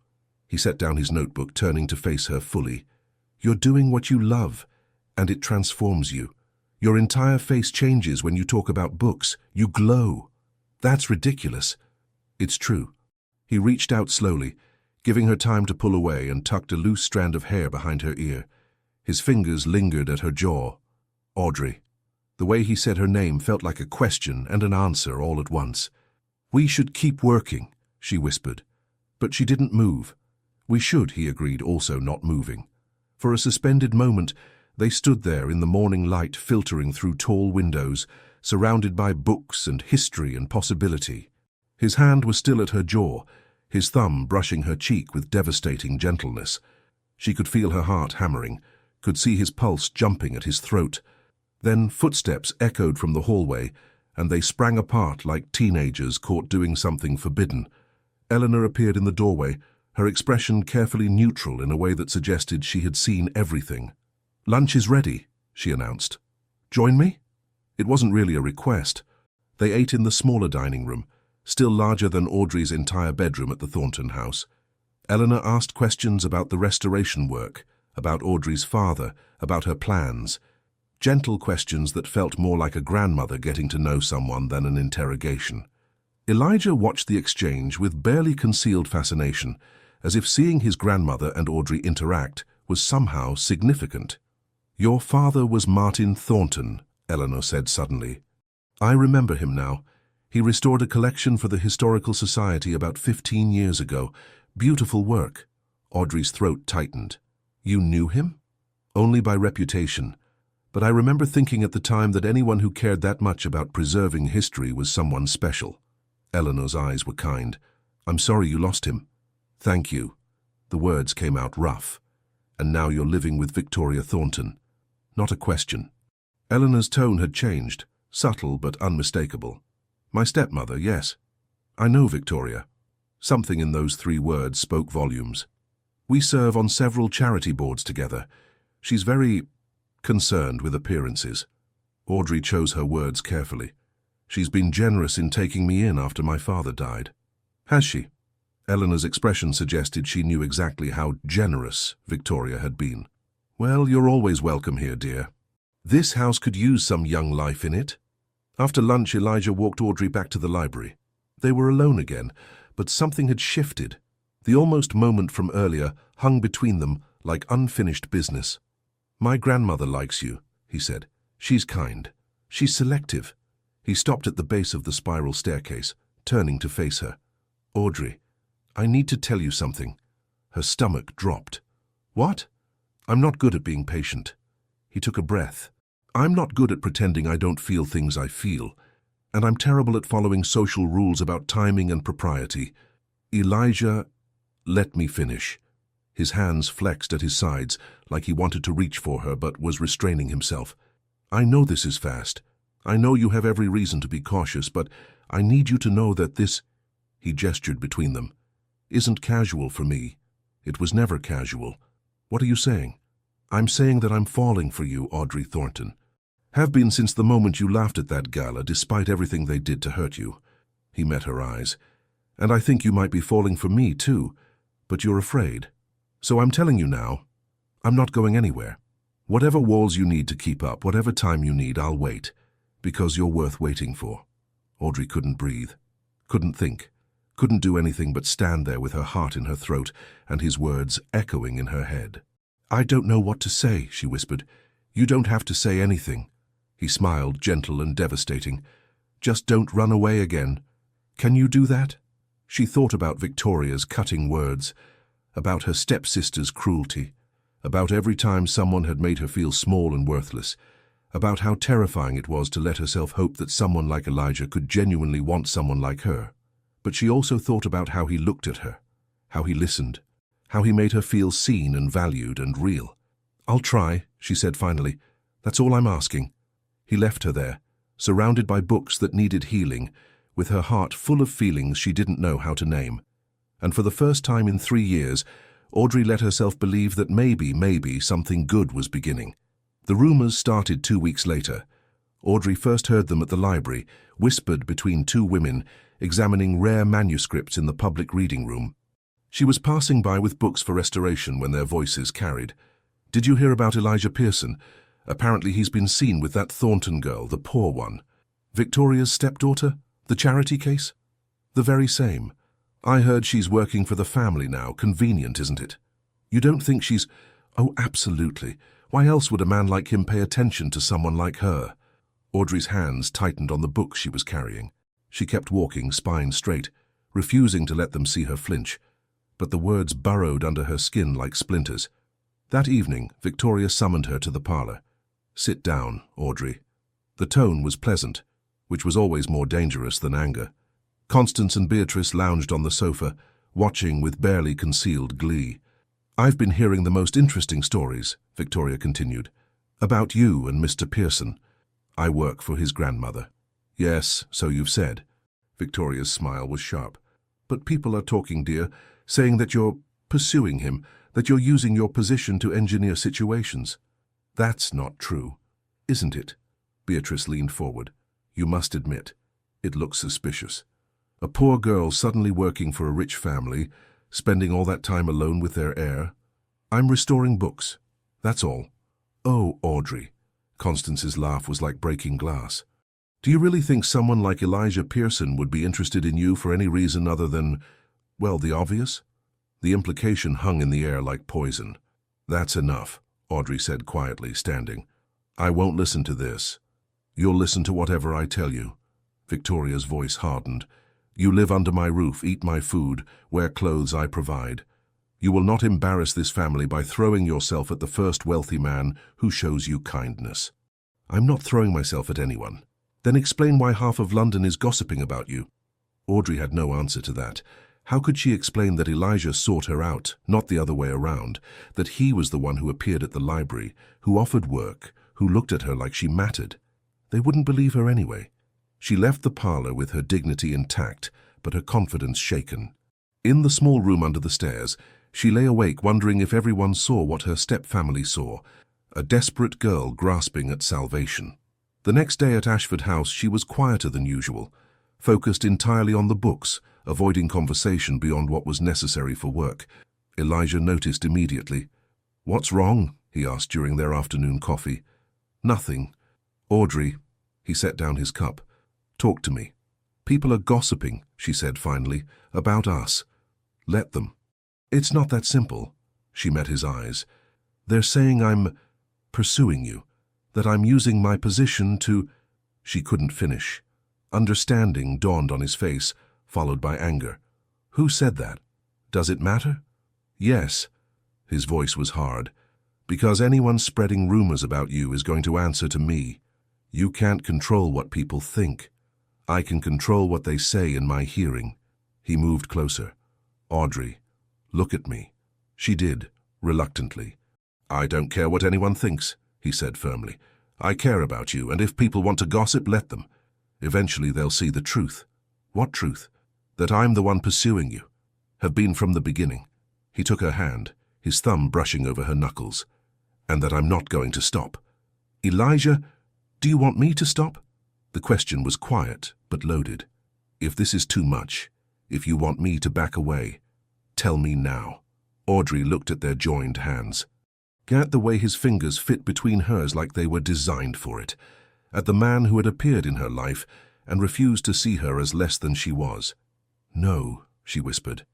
He set down his notebook, turning to face her fully. "You're doing what you love, and it transforms you. Your entire face changes when you talk about books. You glow." "That's ridiculous." "It's true." He reached out slowly, giving her time to pull away, and tucked a loose strand of hair behind her ear. His fingers lingered at her jaw. "Audrey." The way he said her name felt like a question and an answer all at once. "We should keep working," she whispered. But she didn't move. "We should," he agreed, also not moving. For a suspended moment, they stood there in the morning light filtering through tall windows, surrounded by books and history and possibility. His hand was still at her jaw, his thumb brushing her cheek with devastating gentleness. She could feel her heart hammering, could see his pulse jumping at his throat. Then footsteps echoed from the hallway, and they sprang apart like teenagers caught doing something forbidden. Eleanor appeared in the doorway, her expression carefully neutral in a way that suggested she had seen everything. "Lunch is ready," she announced. "Join me?" It wasn't really a request. They ate in the smaller dining room, still larger than Audrey's entire bedroom at the Thornton house. Eleanor asked questions about the restoration work, about Audrey's father, about her plans. Gentle questions that felt more like a grandmother getting to know someone than an interrogation. Elijah watched the exchange with barely concealed fascination, as if seeing his grandmother and Audrey interact was somehow significant. "Your father was Martin Thornton," Eleanor said suddenly. "I remember him now. He restored a collection for the Historical Society about 15 years ago. Beautiful work." Audrey's throat tightened. "You knew him?" "Only by reputation. But I remember thinking at the time that anyone who cared that much about preserving history was someone special." Eleanor's eyes were kind. "I'm sorry you lost him." "Thank you." The words came out rough. "And now you're living with Victoria Thornton." "Not a question." Eleanor's tone had changed, subtle but unmistakable. "My stepmother, yes. I know Victoria." Something in those 3 words spoke volumes. "We serve on several charity boards together. She's very concerned with appearances." Audrey chose her words carefully. "She's been generous in taking me in after my father died." "Has she?" Eleanor's expression suggested she knew exactly how generous Victoria had been. "Well, you're always welcome here, dear. This house could use some young life in it." After lunch, Elijah walked Audrey back to the library. They were alone again, but something had shifted. The almost moment from earlier hung between them like unfinished business. "My grandmother likes you," he said. "She's kind. She's selective." He stopped at the base of the spiral staircase, turning to face her. "Audrey, I need to tell you something." Her stomach dropped. "What?" "I'm not good at being patient." He took a breath. "I'm not good at pretending I don't feel things I feel, and I'm terrible at following social rules about timing and propriety." "Elijah, let me finish." His hands flexed at his sides, like he wanted to reach for her but was restraining himself. "I know this is fast. I know you have every reason to be cautious, but I need you to know that this," he gestured between them, "isn't casual for me. It was never casual." "What are you saying?" "I'm saying that I'm falling for you, Audrey Thornton. Have been since the moment you laughed at that gala, despite everything they did to hurt you." He met her eyes. "And I think you might be falling for me, too, but you're afraid. So I'm telling you now, I'm not going anywhere. Whatever walls you need to keep up, whatever time you need, I'll wait, because you're worth waiting for." Audrey couldn't breathe, couldn't think, couldn't do anything but stand there with her heart in her throat and his words echoing in her head. "I don't know what to say," she whispered. "You don't have to say anything." He smiled, gentle and devastating. "Just don't run away again. Can you do that?" She thought about Victoria's cutting words, about her stepsister's cruelty, about every time someone had made her feel small and worthless, about how terrifying it was to let herself hope that someone like Elijah could genuinely want someone like her. But she also thought about how he looked at her, how he listened, how he made her feel seen and valued and real. "I'll try," she said finally. "That's all I'm asking." He left her there, surrounded by books that needed healing, with her heart full of feelings she didn't know how to name. And for the first time in 3 years, Audrey let herself believe that maybe something good was beginning. The rumors started 2 weeks later. Audrey first heard them at the library, whispered between 2 women, examining rare manuscripts in the public reading room. She was passing by with books for restoration when their voices carried. "Did you hear about Elijah Pearson? Apparently he's been seen with that Thornton girl, the poor one. Victoria's stepdaughter? The charity case?" "The very same. I heard she's working for the family now. Convenient, isn't it?" "You don't think she's—" "Oh, absolutely. Why else would a man like him pay attention to someone like her?" Audrey's hands tightened on the books she was carrying. She kept walking, spine straight, refusing to let them see her flinch. But the words burrowed under her skin like splinters. That evening, Victoria summoned her to the parlor. "Sit down, Audrey." The tone was pleasant, which was always more dangerous than anger. Constance and Beatrice lounged on the sofa, watching with barely concealed glee. "I've been hearing the most interesting stories," Victoria continued, "about you and Mr. Pearson. I work for his grandmother." "Yes, so you've said." Victoria's smile was sharp. "But people are talking, dear, saying that you're pursuing him, that you're using your position to engineer situations." "That's not true, isn't it?" Beatrice leaned forward. "You must admit, it looks suspicious. A poor girl suddenly working for a rich family, spending all that time alone with their heir. I'm restoring books, that's all." "Oh, Audrey." Constance's laugh was like breaking glass. "Do you really think someone like Elijah Pearson would be interested in you for any reason other than, well, the obvious?" The implication hung in the air like poison. "That's enough," Audrey said quietly, standing. "I won't listen to this. You'll listen to whatever I tell you." Victoria's voice hardened. "You live under my roof, eat my food, wear clothes I provide. You will not embarrass this family by throwing yourself at the first wealthy man who shows you kindness." "I'm not throwing myself at anyone." "Then explain why half of London is gossiping about you." Audrey had no answer to that. How could she explain that Elijah sought her out, not the other way around, that he was the one who appeared at the library, who offered work, who looked at her like she mattered? They wouldn't believe her anyway. She left the parlor with her dignity intact, but her confidence shaken. In the small room under the stairs, she lay awake wondering if everyone saw what her stepfamily saw, a desperate girl grasping at salvation. The next day at Ashford House she was quieter than usual, focused entirely on the books, avoiding conversation beyond what was necessary for work. Elijah noticed immediately. "What's wrong?" he asked during their afternoon coffee. "Nothing." "Audrey," he set down his cup. "Talk to me." "People are gossiping," she said finally, "about us. Let them." "It's not that simple." She met his eyes. "They're saying I'm pursuing you, that I'm using my position to—" She couldn't finish. Understanding dawned on his face, followed by anger. "Who said that? Does it matter?" "Yes." His voice was hard. "Because anyone spreading rumors about you is going to answer to me. You can't control what people think. I can control what they say in my hearing." He moved closer. "Audrey, look at me." She did, reluctantly. "I don't care what anyone thinks," he said firmly. "I care about you, and if people want to gossip, let them. Eventually they'll see the truth." "What truth?" "That I'm the one pursuing you. Have been from the beginning." He took her hand, his thumb brushing over her knuckles. "And that I'm not going to stop." "Elijah, do you want me to stop?" The question was quiet, but loaded. "If this is too much, if you want me to back away, tell me now." Audrey looked at their joined hands. At the way his fingers fit between hers like they were designed for it. At the man who had appeared in her life and refused to see her as less than she was. "No," she whispered.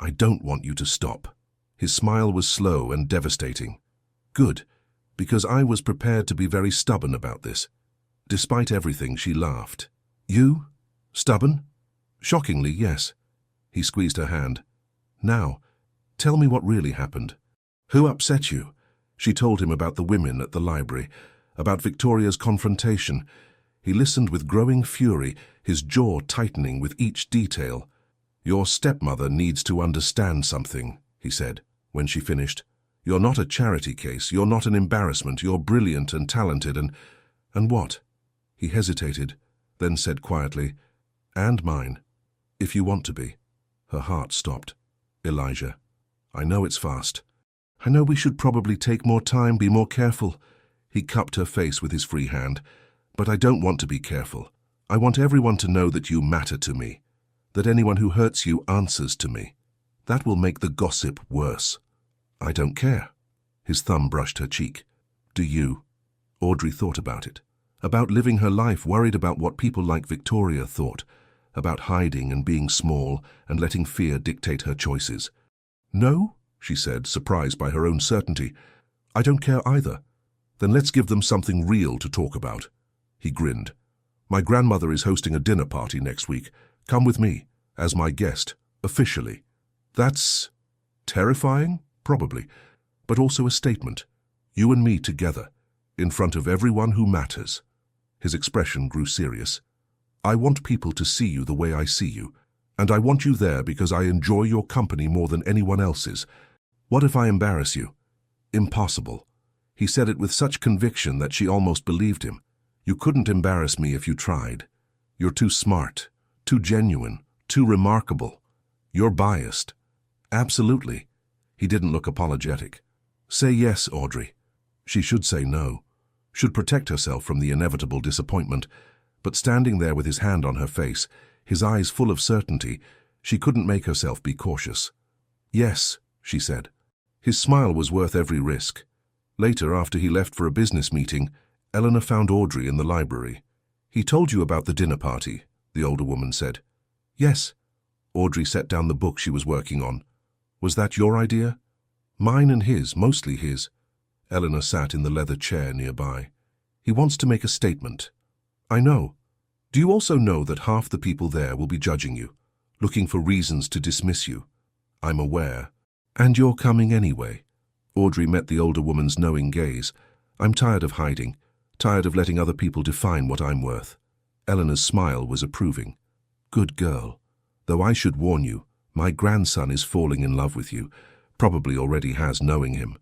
"I don't want you to stop." His smile was slow and devastating. "Good, because I was prepared to be very stubborn about this." Despite everything, she laughed. "You? Stubborn?" "Shockingly, yes." He squeezed her hand. "Now, tell me what really happened. Who upset you?" She told him about the women at the library, about Victoria's confrontation. He listened with growing fury, his jaw tightening with each detail. "Your stepmother needs to understand something," he said, when she finished. "You're not a charity case, you're not an embarrassment, you're brilliant and talented and what?" He hesitated, then said quietly, "And mine, if you want to be." Her heart stopped. "Elijah, I know it's fast. I know we should probably take more time, be more careful." He cupped her face with his free hand. "But I don't want to be careful. I want everyone to know that you matter to me, that anyone who hurts you answers to me. That will make the gossip worse." "I don't care." His thumb brushed her cheek. "Do you?" Audrey thought about it. About living her life, worried about what people like Victoria thought, about hiding and being small and letting fear dictate her choices. "No," she said, surprised by her own certainty. "I don't care either." "Then let's give them something real to talk about." He grinned. "My grandmother is hosting a dinner party next week. Come with me, as my guest, officially." "That's terrifying, probably, but also a statement. You and me together, in front of everyone who matters." His expression grew serious. "I want people to see you the way I see you, and I want you there because I enjoy your company more than anyone else's. What if I embarrass you?" "Impossible." He said it with such conviction that she almost believed him. "You couldn't embarrass me if you tried. You're too smart, too genuine, too remarkable. You're biased." "Absolutely." He didn't look apologetic. "Say yes, Audrey." She should say no, should protect herself from the inevitable disappointment, but standing there with his hand on her face, his eyes full of certainty, she couldn't make herself be cautious. "Yes," she said. His smile was worth every risk. Later, after he left for a business meeting, Eleanor found Audrey in the library. "He told you about the dinner party," the older woman said. "Yes." Audrey set down the book she was working on. "Was that your idea?" "Mine and his, mostly his." Eleanor sat in the leather chair nearby. "He wants to make a statement." "I know. Do you also know that half the people there will be judging you, looking for reasons to dismiss you?" "I'm aware." "And you're coming anyway." Audrey met the older woman's knowing gaze. "I'm tired of hiding, tired of letting other people define what I'm worth." Eleanor's smile was approving. "Good girl. Though I should warn you, my grandson is falling in love with you, probably already has, knowing him."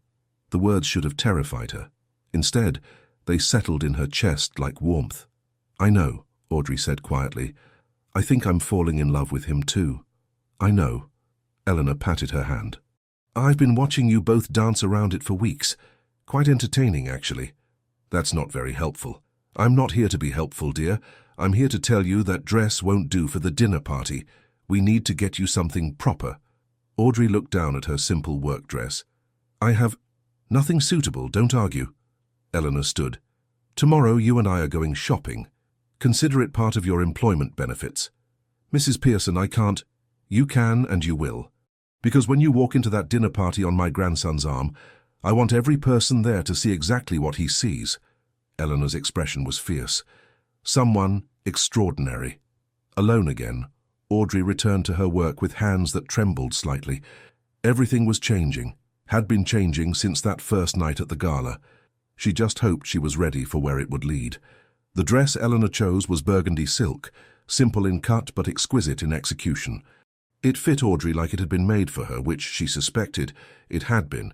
The words should have terrified her. Instead, they settled in her chest like warmth. "I know," Audrey said quietly. "I think I'm falling in love with him too." "I know." Eleanor patted her hand. "I've been watching you both dance around it for weeks. Quite entertaining, actually." "That's not very helpful." "I'm not here to be helpful, dear. I'm here to tell you that dress won't do for the dinner party. We need to get you something proper." Audrey looked down at her simple work dress. "I have nothing suitable, don't argue." Eleanor stood. "Tomorrow you and I are going shopping. Consider it part of your employment benefits." "Mrs. Pearson, I can't." "You can and you will. Because when you walk into that dinner party on my grandson's arm, I want every person there to see exactly what he sees." Eleanor's expression was fierce. "Someone extraordinary." Alone again, Audrey returned to her work with hands that trembled slightly. Everything was changing, had been changing since that first night at the gala. She just hoped she was ready for where it would lead. The dress Eleanor chose was burgundy silk, simple in cut but exquisite in execution. It fit Audrey like it had been made for her, which she suspected it had been.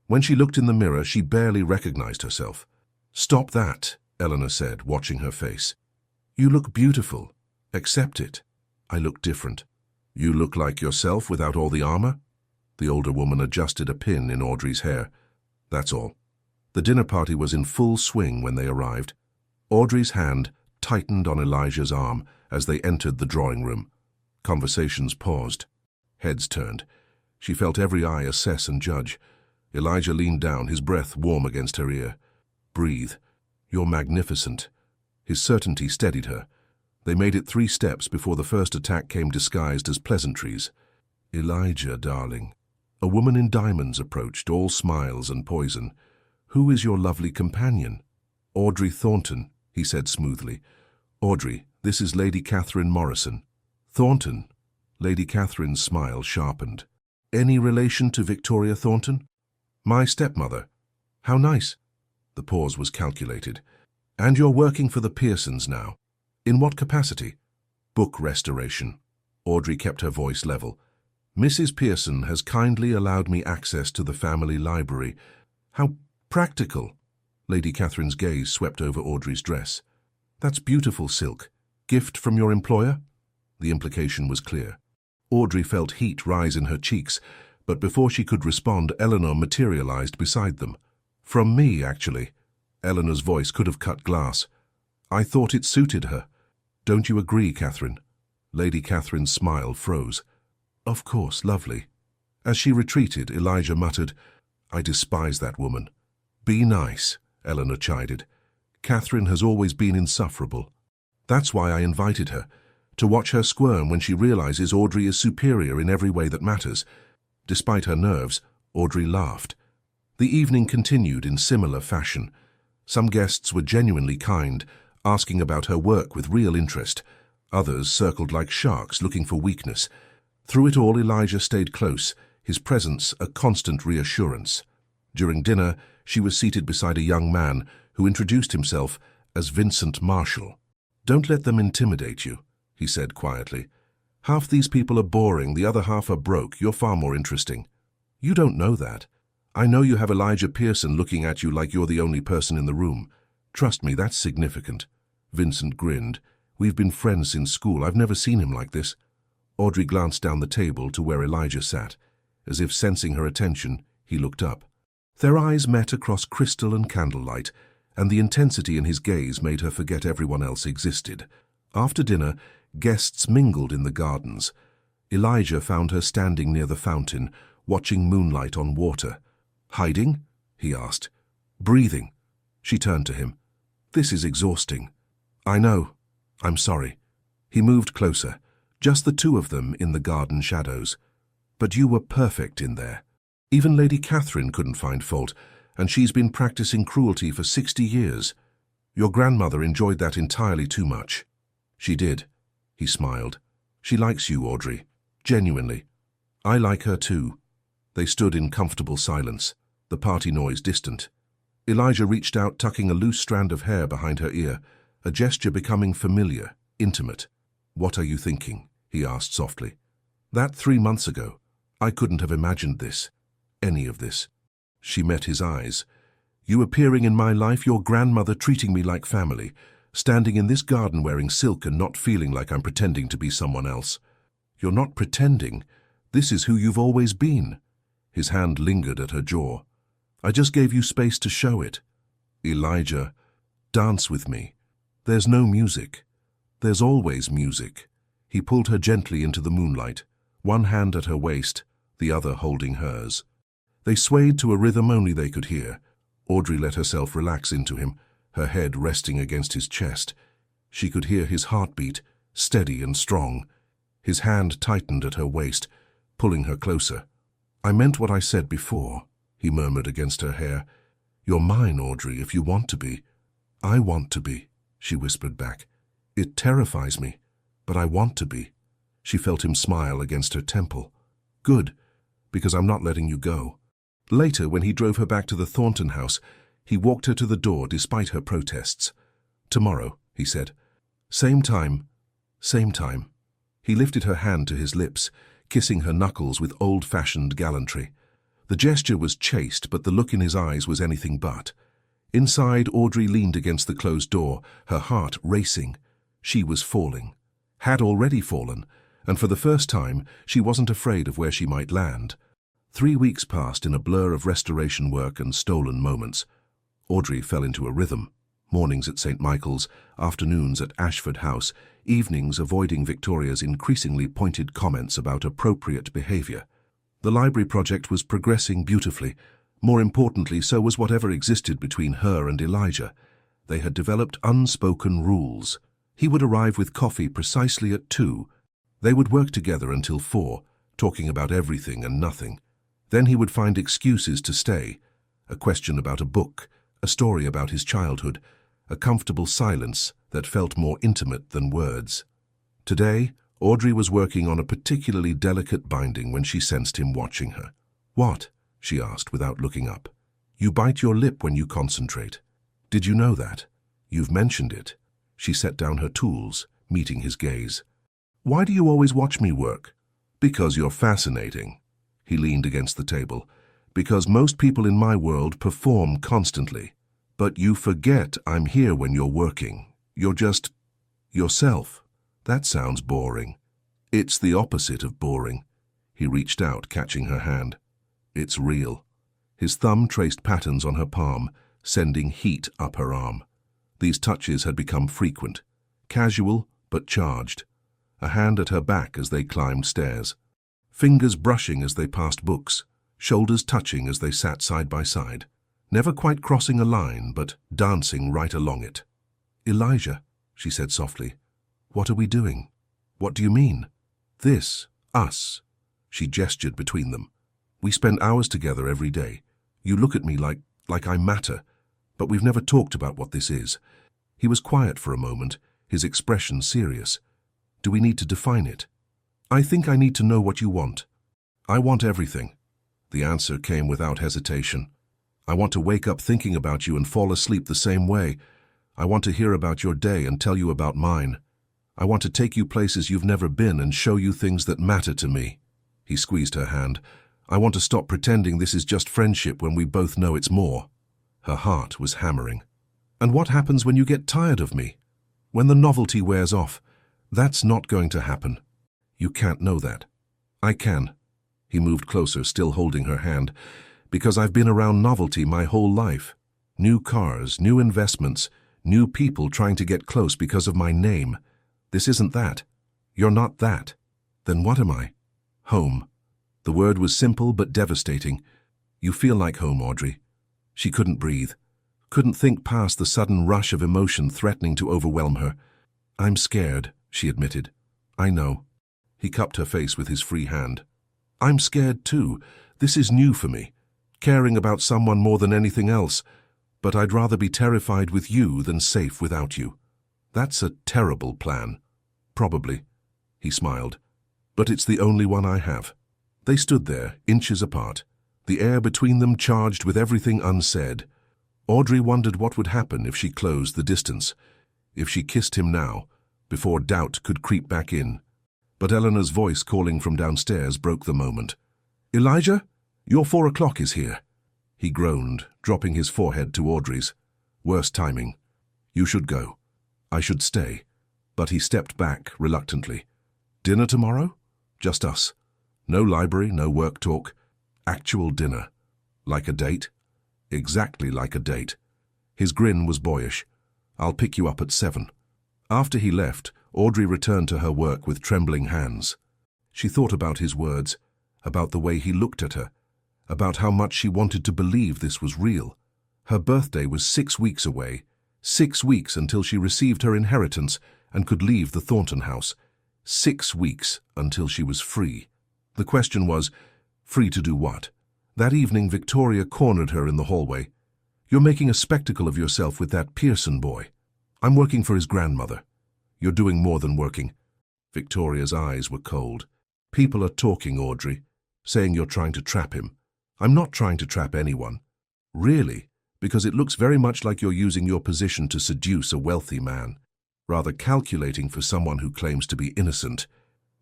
When she looked in the mirror, she barely recognized herself. "Stop that," Eleanor said, watching her face. "You look beautiful. Accept it. I look different." "You look like yourself without all the armor?" The older woman adjusted a pin in Audrey's hair. "That's all." The dinner party was in full swing when they arrived. Audrey's hand tightened on Elijah's arm as they entered the drawing room. Conversations paused. Heads turned. She felt every eye assess and judge. Elijah leaned down, his breath warm against her ear. "Breathe. You're magnificent." His certainty steadied her. They made it 3 steps before the first attack came disguised as pleasantries. "Elijah, darling." A woman in diamonds approached, all smiles and poison. "Who is your lovely companion?" "Audrey Thornton," he said smoothly. "Audrey, this is Lady Catherine Morrison." "Thornton?" Lady Catherine's smile sharpened. "Any relation to Victoria Thornton?" "My stepmother." "How nice." The pause was calculated. "And you're working for the Pearsons now. In what capacity?" "Book restoration." Audrey kept her voice level. "Mrs. Pearson has kindly allowed me access to the family library." "How practical." Lady Catherine's gaze swept over Audrey's dress. "That's beautiful silk. Gift from your employer?" The implication was clear. Audrey felt heat rise in her cheeks, but before she could respond, Eleanor materialized beside them. "From me, actually." Eleanor's voice could have cut glass. "I thought it suited her. Don't you agree, Catherine?" Lady Catherine's smile froze. "Of course, lovely." As she retreated, Elijah muttered, "I despise that woman." "Be nice," Eleanor chided. "Catherine has always been insufferable. That's why I invited her, to watch her squirm when she realizes Audrey is superior in every way that matters." Despite her nerves, Audrey laughed. The evening continued in similar fashion. Some guests were genuinely kind, asking about her work with real interest. Others circled like sharks, looking for weakness. Through it all, Elijah stayed close, his presence a constant reassurance. During dinner, she was seated beside a young man who introduced himself as Vincent Marshall. "Don't let them intimidate you," he said quietly. "Half these people are boring, the other half are broke. You're far more interesting." "You don't know that. I know you have Elijah Pearson looking at you like you're the only person in the room. Trust me, that's significant." Vincent grinned. "We've been friends since school. I've never seen him like this." Audrey glanced down the table to where Elijah sat. As if sensing her attention, he looked up. Their eyes met across crystal and candlelight, and the intensity in his gaze made her forget everyone else existed. After dinner, guests mingled in the gardens. Elijah found her standing near the fountain, watching moonlight on water. "Hiding?" he asked. "Breathing." She turned to him. "This is exhausting." "I know. I'm sorry." He moved closer, just the two of them in the garden shadows. "But you were perfect in there. Even Lady Catherine couldn't find fault, and she's been practicing cruelty for 60 years. Your grandmother enjoyed that entirely too much." "She did." He smiled. "She likes you, Audrey. Genuinely. I like her too." They stood in comfortable silence, the party noise distant. Elijah reached out, tucking a loose strand of hair behind her ear, a gesture becoming familiar, intimate. "What are you thinking?" he asked softly. "That 3 months ago. I couldn't have imagined this. Any of this." She met his eyes. "You appearing in my life, your grandmother treating me like family, standing in this garden wearing silk and not feeling like I'm pretending to be someone else." "You're not pretending. This is who you've always been." His hand lingered at her jaw. "I just gave you space to show it." "Elijah, dance with me. There's no music. There's always music." He pulled her gently into the moonlight, one hand at her waist, the other holding hers. They swayed to a rhythm only they could hear. Audrey let herself relax into him, her head resting against his chest. She could hear his heartbeat, steady and strong. His hand tightened at her waist, pulling her closer. "I meant what I said before," he murmured against her hair. "You're mine, Audrey, if you want to be." "I want to be," she whispered back. "It terrifies me, but I want to be." She felt him smile against her temple. "Good, because I'm not letting you go." Later, when he drove her back to the Thornton house, he walked her to the door despite her protests. "Tomorrow," he said. "Same time, same time." He lifted her hand to his lips, kissing her knuckles with old-fashioned gallantry. The gesture was chaste, but the look in his eyes was anything but. Inside, Audrey leaned against the closed door, her heart racing. She was falling. Had already fallen, and for the first time, she wasn't afraid of where she might land. 3 weeks passed in a blur of restoration work and stolen moments. Audrey fell into a rhythm. Mornings at St. Michael's, afternoons at Ashford House, evenings avoiding Victoria's increasingly pointed comments about appropriate behavior. The library project was progressing beautifully. More importantly, so was whatever existed between her and Elijah. They had developed unspoken rules. He would arrive with coffee precisely at 2. They would work together until 4, talking about everything and nothing. Then he would find excuses to stay. A question about a book, a story about his childhood, a comfortable silence that felt more intimate than words. Today, Audrey was working on a particularly delicate binding when she sensed him watching her. "What?" she asked without looking up. "You bite your lip when you concentrate. Did you know that? You've mentioned it." She set down her tools, meeting his gaze. "Why do you always watch me work?" "Because you're fascinating." He leaned against the table. "Because most people in my world perform constantly. But you forget I'm here when you're working. You're just yourself. That sounds boring." "It's the opposite of boring." He reached out, catching her hand. "It's real." His thumb traced patterns on her palm, sending heat up her arm. These touches had become frequent, casual but charged. A hand at her back as they climbed stairs. Fingers brushing as they passed books, shoulders touching as they sat side by side. Never quite crossing a line, but dancing right along it. "Elijah," she said softly, "what are we doing?" "What do you mean?" "This, us." She gestured between them. "We spend hours together every day. You look at me like I matter, but we've never talked about what this is." He was quiet for a moment, his expression serious. "Do we need to define it?" "I think I need to know what you want." "I want everything." The answer came without hesitation. "I want to wake up thinking about you and fall asleep the same way. I want to hear about your day and tell you about mine. I want to take you places you've never been and show you things that matter to me." He squeezed her hand. "I want to stop pretending this is just friendship when we both know it's more." Her heart was hammering. "And what happens when you get tired of me? When the novelty wears off? That's not going to happen." "You can't know that." "I can." He moved closer, still holding her hand. "Because I've been around novelty my whole life. New cars, new investments, new people trying to get close because of my name. This isn't that. You're not that. Then what am I?" "Home." The word was simple but devastating. "You feel like home, Audrey." She couldn't breathe, couldn't think past the sudden rush of emotion threatening to overwhelm her. "I'm scared," she admitted. "I know." He cupped her face with his free hand. "I'm scared too. This is new for me. Caring about someone more than anything else. But I'd rather be terrified with you than safe without you." "That's a terrible plan." "Probably." He smiled. "But it's the only one I have." They stood there, inches apart, the air between them charged with everything unsaid. Audrey wondered what would happen if she closed the distance, if she kissed him now, before doubt could creep back in. But Eleanor's voice calling from downstairs broke the moment. "Elijah, your 4 o'clock is here." He groaned, dropping his forehead to Audrey's. "Worst timing. You should go. I should stay." But he stepped back reluctantly. "Dinner tomorrow? Just us. No library, no work talk. Actual dinner. Like a date?" "Exactly like a date." His grin was boyish. "I'll pick you up at 7. After he left, Audrey returned to her work with trembling hands. She thought about his words, about the way he looked at her, about how much she wanted to believe this was real. Her birthday was 6 weeks away, 6 weeks until she received her inheritance and could leave the Thornton house. 6 weeks until she was free. The question was, free to do what? That evening, Victoria cornered her in the hallway. "You're making a spectacle of yourself with that Pearson boy." "I'm working for his grandmother." "You're doing more than working." Victoria's eyes were cold. "People are talking, Audrey, saying you're trying to trap him." "I'm not trying to trap anyone." "Really? Because it looks very much like you're using your position to seduce a wealthy man, rather calculating for someone who claims to be innocent."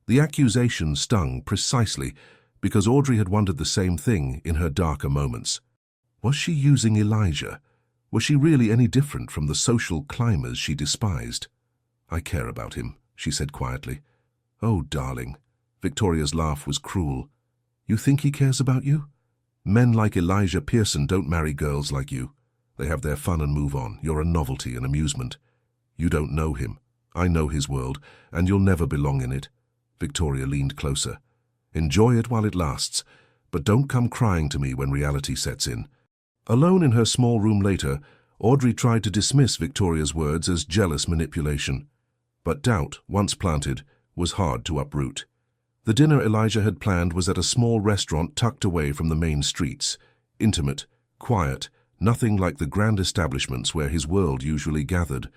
The accusation stung precisely because Audrey had wondered the same thing in her darker moments. Was she using Elijah? Was she really any different from the social climbers she despised? "I care about him," she said quietly. "Oh, darling." Victoria's laugh was cruel. "You think he cares about you? Men like Elijah Pearson don't marry girls like you. They have their fun and move on. You're a novelty, an amusement. You don't know him. I know his world, and you'll never belong in it." Victoria leaned closer. "Enjoy it while it lasts, but don't come crying to me when reality sets in." Alone in her small room later, Audrey tried to dismiss Victoria's words as jealous manipulation. But doubt, once planted, was hard to uproot. The dinner Elijah had planned was at a small restaurant tucked away from the main streets. Intimate, quiet, nothing like the grand establishments where his world usually gathered.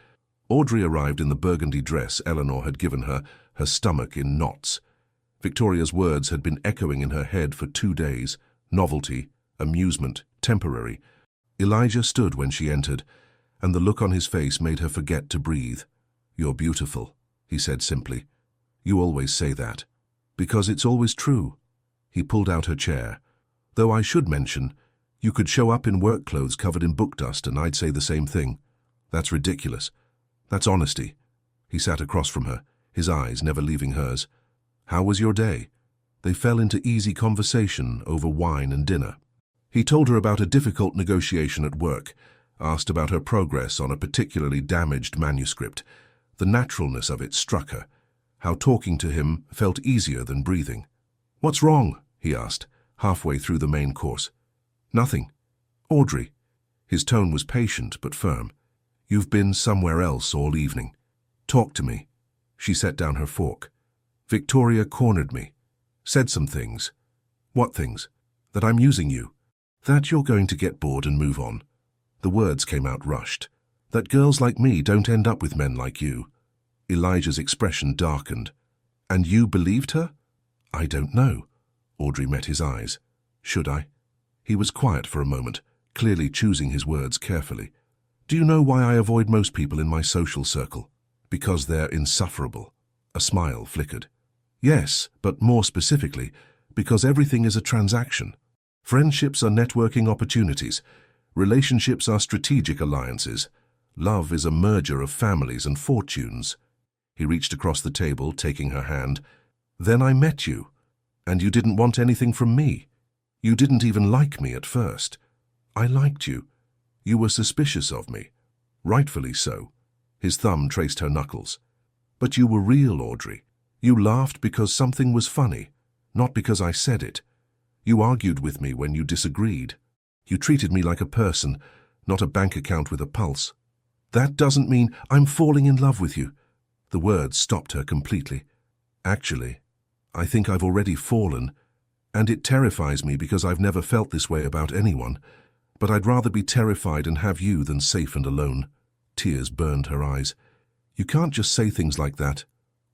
Audrey arrived in the burgundy dress Eleanor had given her, her stomach in knots. Victoria's words had been echoing in her head for 2 days. Novelty, amusement, temporary. Elijah stood when she entered, and the look on his face made her forget to breathe. "You're beautiful," he said simply. "You always say that." "Because it's always true." He pulled out her chair. "Though I should mention, you could show up in work clothes covered in book dust and I'd say the same thing. That's ridiculous. That's honesty." He sat across from her, his eyes never leaving hers. "How was your day?" They fell into easy conversation over wine and dinner. He told her about a difficult negotiation at work, asked about her progress on a particularly damaged manuscript. The naturalness of it struck her, how talking to him felt easier than breathing. "What's wrong?" he asked, halfway through the main course. "Nothing." "Audrey." His tone was patient but firm. "You've been somewhere else all evening. Talk to me." She set down her fork. "Victoria cornered me. Said some things." "What things?" "That I'm using you. That you're going to get bored and move on." The words came out rushed. "That girls like me don't end up with men like you." Elijah's expression darkened. "And you believed her?" "I don't know." Audrey met his eyes. "Should I?" He was quiet for a moment, clearly choosing his words carefully. "Do you know why I avoid most people in my social circle?" "Because they're insufferable." A smile flickered. "Yes, but more specifically, because everything is a transaction. Friendships are networking opportunities. Relationships are strategic alliances. Love is a merger of families and fortunes." He reached across the table, taking her hand. "Then I met you, and you didn't want anything from me. You didn't even like me at first. I liked you. You were suspicious of me. Rightfully so." His thumb traced her knuckles. "But you were real, Audrey. You laughed because something was funny, not because I said it. You argued with me when you disagreed. You treated me like a person, not a bank account with a pulse. That doesn't mean I'm falling in love with you." The words stopped her completely. "Actually, I think I've already fallen, and it terrifies me because I've never felt this way about anyone. But I'd rather be terrified and have you than safe and alone." Tears burned her eyes. "You can't just say things like that."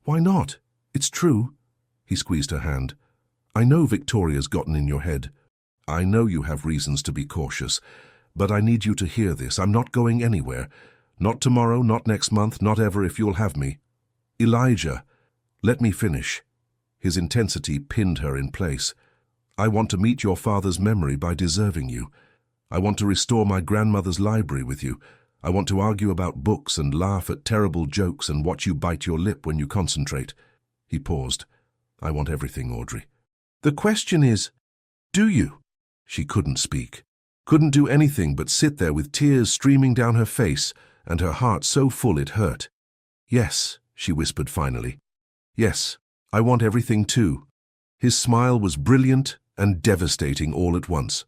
"Why not? It's true." He squeezed her hand. "I know Victoria's gotten in your head. I know you have reasons to be cautious, but I need you to hear this. I'm not going anywhere. Not tomorrow, not next month, not ever if you'll have me. Elijah, let me finish." His intensity pinned her in place. "I want to meet your father's memory by deserving you. I want to restore my grandmother's library with you. I want to argue about books and laugh at terrible jokes and watch you bite your lip when you concentrate." He paused. "I want everything, Audrey. The question is, do you?" She couldn't speak, couldn't do anything but sit there with tears streaming down her face and her heart so full it hurt. "Yes," she whispered finally. "Yes, I want everything too." His smile was brilliant and devastating all at once.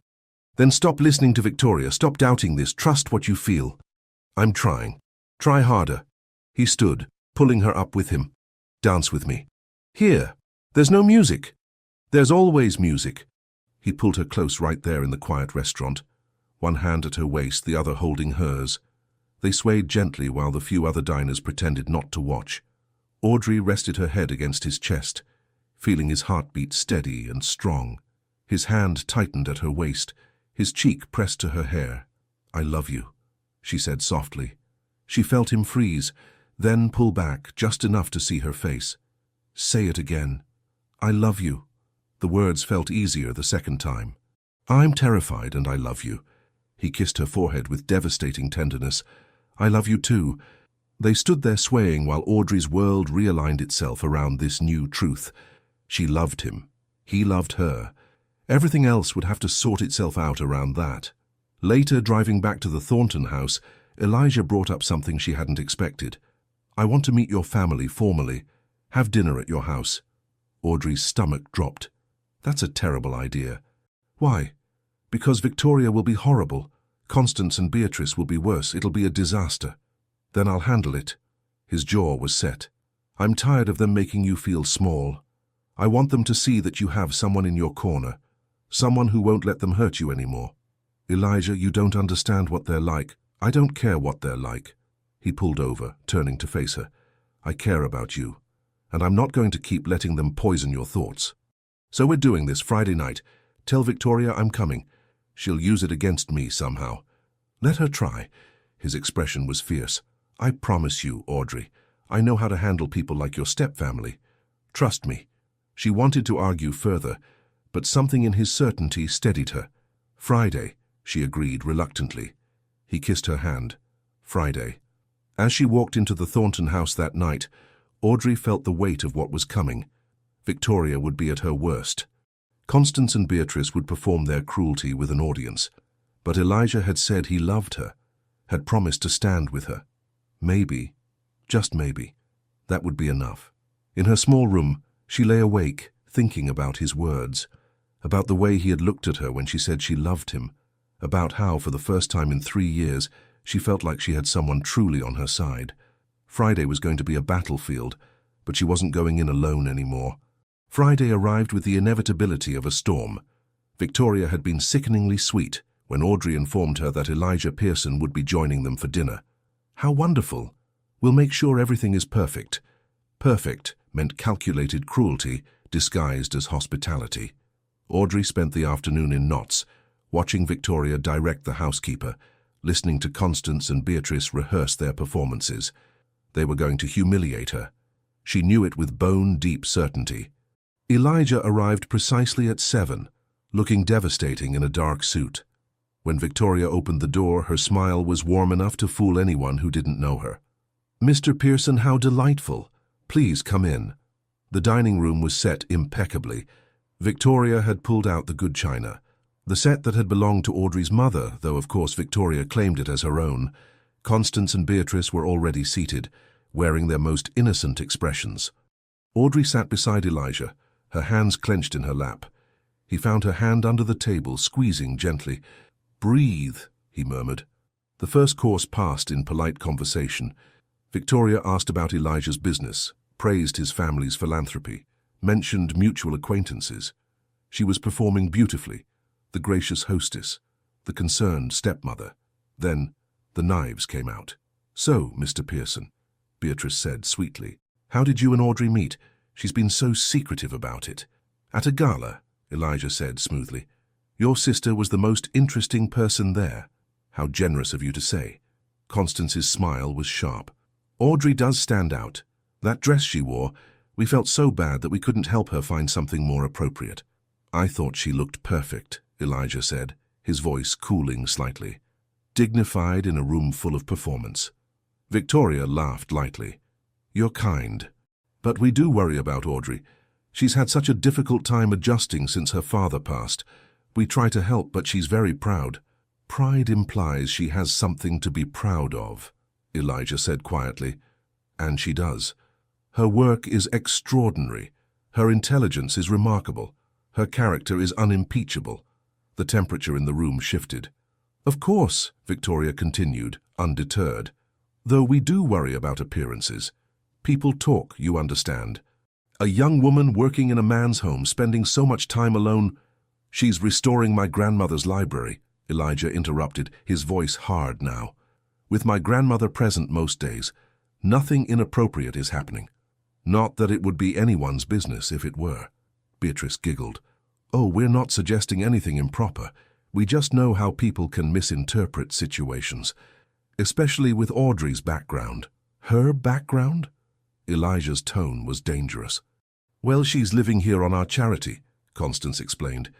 "Then stop listening to Victoria, stop doubting this, trust what you feel." "I'm trying. Try harder." He stood, pulling her up with him. "Dance with me." "Here, there's no music." "There's always music." He pulled her close right there in the quiet restaurant, one hand at her waist, the other holding hers. They swayed gently while the few other diners pretended not to watch. Audrey rested her head against his chest, feeling his heartbeat steady and strong. His hand tightened at her waist, his cheek pressed to her hair. "I love you," she said softly. She felt him freeze, then pull back just enough to see her face. Say it again. I love you. The words felt easier the second time. I'm terrified and I love you. He kissed her forehead with devastating tenderness. I love you too. They stood there swaying while Audrey's world realigned itself around this new truth. She loved him. He loved her. Everything else would have to sort itself out around that. Later, driving back to the Thornton house, Elijah brought up something she hadn't expected. I want to meet your family formally. Have dinner at your house. Audrey's stomach dropped. That's a terrible idea. Why? Because Victoria will be horrible. Constance and Beatrice will be worse. It'll be a disaster. Then I'll handle it. His jaw was set. I'm tired of them making you feel small. I want them to see that you have someone in your corner. Someone who won't let them hurt you anymore. Elijah, you don't understand what they're like. I don't care what they're like. He pulled over, turning to face her. I care about you. And I'm not going to keep letting them poison your thoughts. So we're doing this Friday night. Tell Victoria I'm coming. She'll use it against me somehow. Let her try. His expression was fierce. I promise you, Audrey, I know how to handle people like your stepfamily. Trust me. She wanted to argue further, but something in his certainty steadied her. Friday, she agreed reluctantly. He kissed her hand. Friday. As she walked into the Thornton house that night, Audrey felt the weight of what was coming. Victoria would be at her worst. Constance and Beatrice would perform their cruelty with an audience. But Elijah had said he loved her, had promised to stand with her. Maybe, just maybe, that would be enough. In her small room, she lay awake, thinking about his words, about the way he had looked at her when she said she loved him, about how, for the first time in 3 years, she felt like she had someone truly on her side. Friday was going to be a battlefield, but she wasn't going in alone anymore. Friday arrived with the inevitability of a storm. Victoria had been sickeningly sweet when Audrey informed her that Elijah Pearson would be joining them for dinner. How wonderful! We'll make sure everything is perfect. Perfect meant calculated cruelty disguised as hospitality. Audrey spent the afternoon in knots, watching Victoria direct the housekeeper, listening to Constance and Beatrice rehearse their performances. They were going to humiliate her. She knew it with bone-deep certainty. Elijah arrived precisely at 7, looking devastating in a dark suit. When Victoria opened the door, her smile was warm enough to fool anyone who didn't know her. Mr. Pearson, how delightful. Please come in. The dining room was set impeccably. Victoria had pulled out the good china. The set that had belonged to Audrey's mother, though of course Victoria claimed it as her own. Constance and Beatrice were already seated, wearing their most innocent expressions. Audrey sat beside Elijah, her hands clenched in her lap. He found her hand under the table, squeezing gently. Breathe, he murmured. The first course passed in polite conversation. Victoria asked about Elijah's business, praised his family's philanthropy, mentioned mutual acquaintances. She was performing beautifully, the gracious hostess, the concerned stepmother. Then the knives came out. So, Mr. Pearson, Beatrice said sweetly, how did you and Audrey meet? She's been so secretive about it. At a gala, Elijah said smoothly. Your sister was the most interesting person there. How generous of you to say. Constance's smile was sharp. Audrey does stand out. That dress she wore, we felt so bad that we couldn't help her find something more appropriate. I thought she looked perfect, Elijah said, his voice cooling slightly. Dignified in a room full of performance. Victoria laughed lightly. You're kind. But we do worry about Audrey. She's had such a difficult time adjusting since her father passed. We try to help, but she's very proud. Pride implies she has something to be proud of, Elijah said quietly. And she does. Her work is extraordinary. Her intelligence is remarkable. Her character is unimpeachable. The temperature in the room shifted. Of course, Victoria continued, undeterred. Though we do worry about appearances. People talk, you understand. A young woman working in a man's home, spending so much time alone. She's restoring my grandmother's library, Elijah interrupted, his voice hard now. With my grandmother present most days, nothing inappropriate is happening. Not that it would be anyone's business if it were. Beatrice giggled. Oh, we're not suggesting anything improper. We just know how people can misinterpret situations. Especially with Audrey's background. Her background? Elijah's tone was dangerous. Well, she's living here on our charity, Constance explained.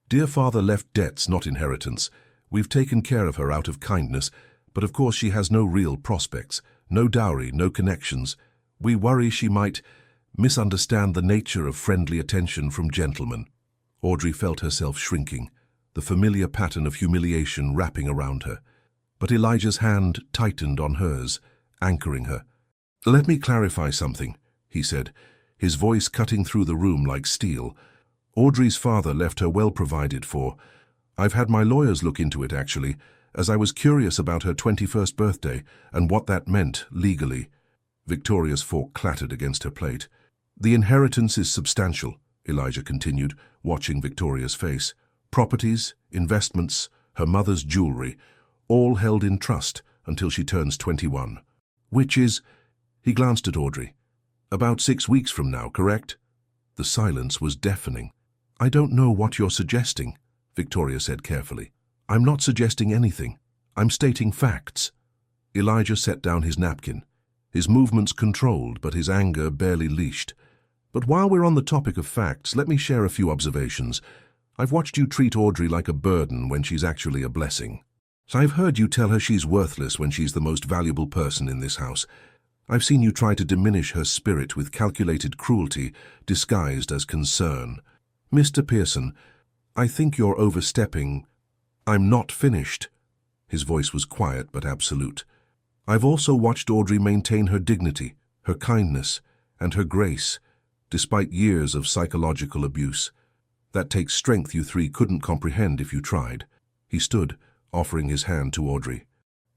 Dear father left debts, not inheritance. We've taken care of her out of kindness, but of course she has no real prospects, no dowry, no connections. We worry she might misunderstand the nature of friendly attention from gentlemen. Audrey felt herself shrinking, the familiar pattern of humiliation wrapping around her. But Elijah's hand tightened on hers, anchoring her. Let me clarify something, he said, his voice cutting through the room like steel. Audrey's father left her well provided for. I've had my lawyers look into it, actually, as I was curious about her 21st birthday and what that meant legally. Victoria's fork clattered against her plate. The inheritance is substantial, Elijah continued, watching Victoria's face. Properties, investments, her mother's jewelry, all held in trust until she turns 21. Which is, he glanced at Audrey, about 6 weeks from now, correct? The silence was deafening. I don't know what you're suggesting, Victoria said carefully. I'm not suggesting anything. I'm stating facts. Elijah set down his napkin, his movements controlled but his anger barely leashed. But while we're on the topic of facts, let me share a few observations. I've watched you treat Audrey like a burden when she's actually a blessing. I've heard you tell her she's worthless when she's the most valuable person in this house. I've seen you try to diminish her spirit with calculated cruelty disguised as concern. Mr. Pearson, I think you're overstepping. I'm not finished. His voice was quiet but absolute. I've also watched Audrey maintain her dignity, her kindness, and her grace, despite years of psychological abuse. That takes strength you three couldn't comprehend if you tried. He stood, offering his hand to Audrey.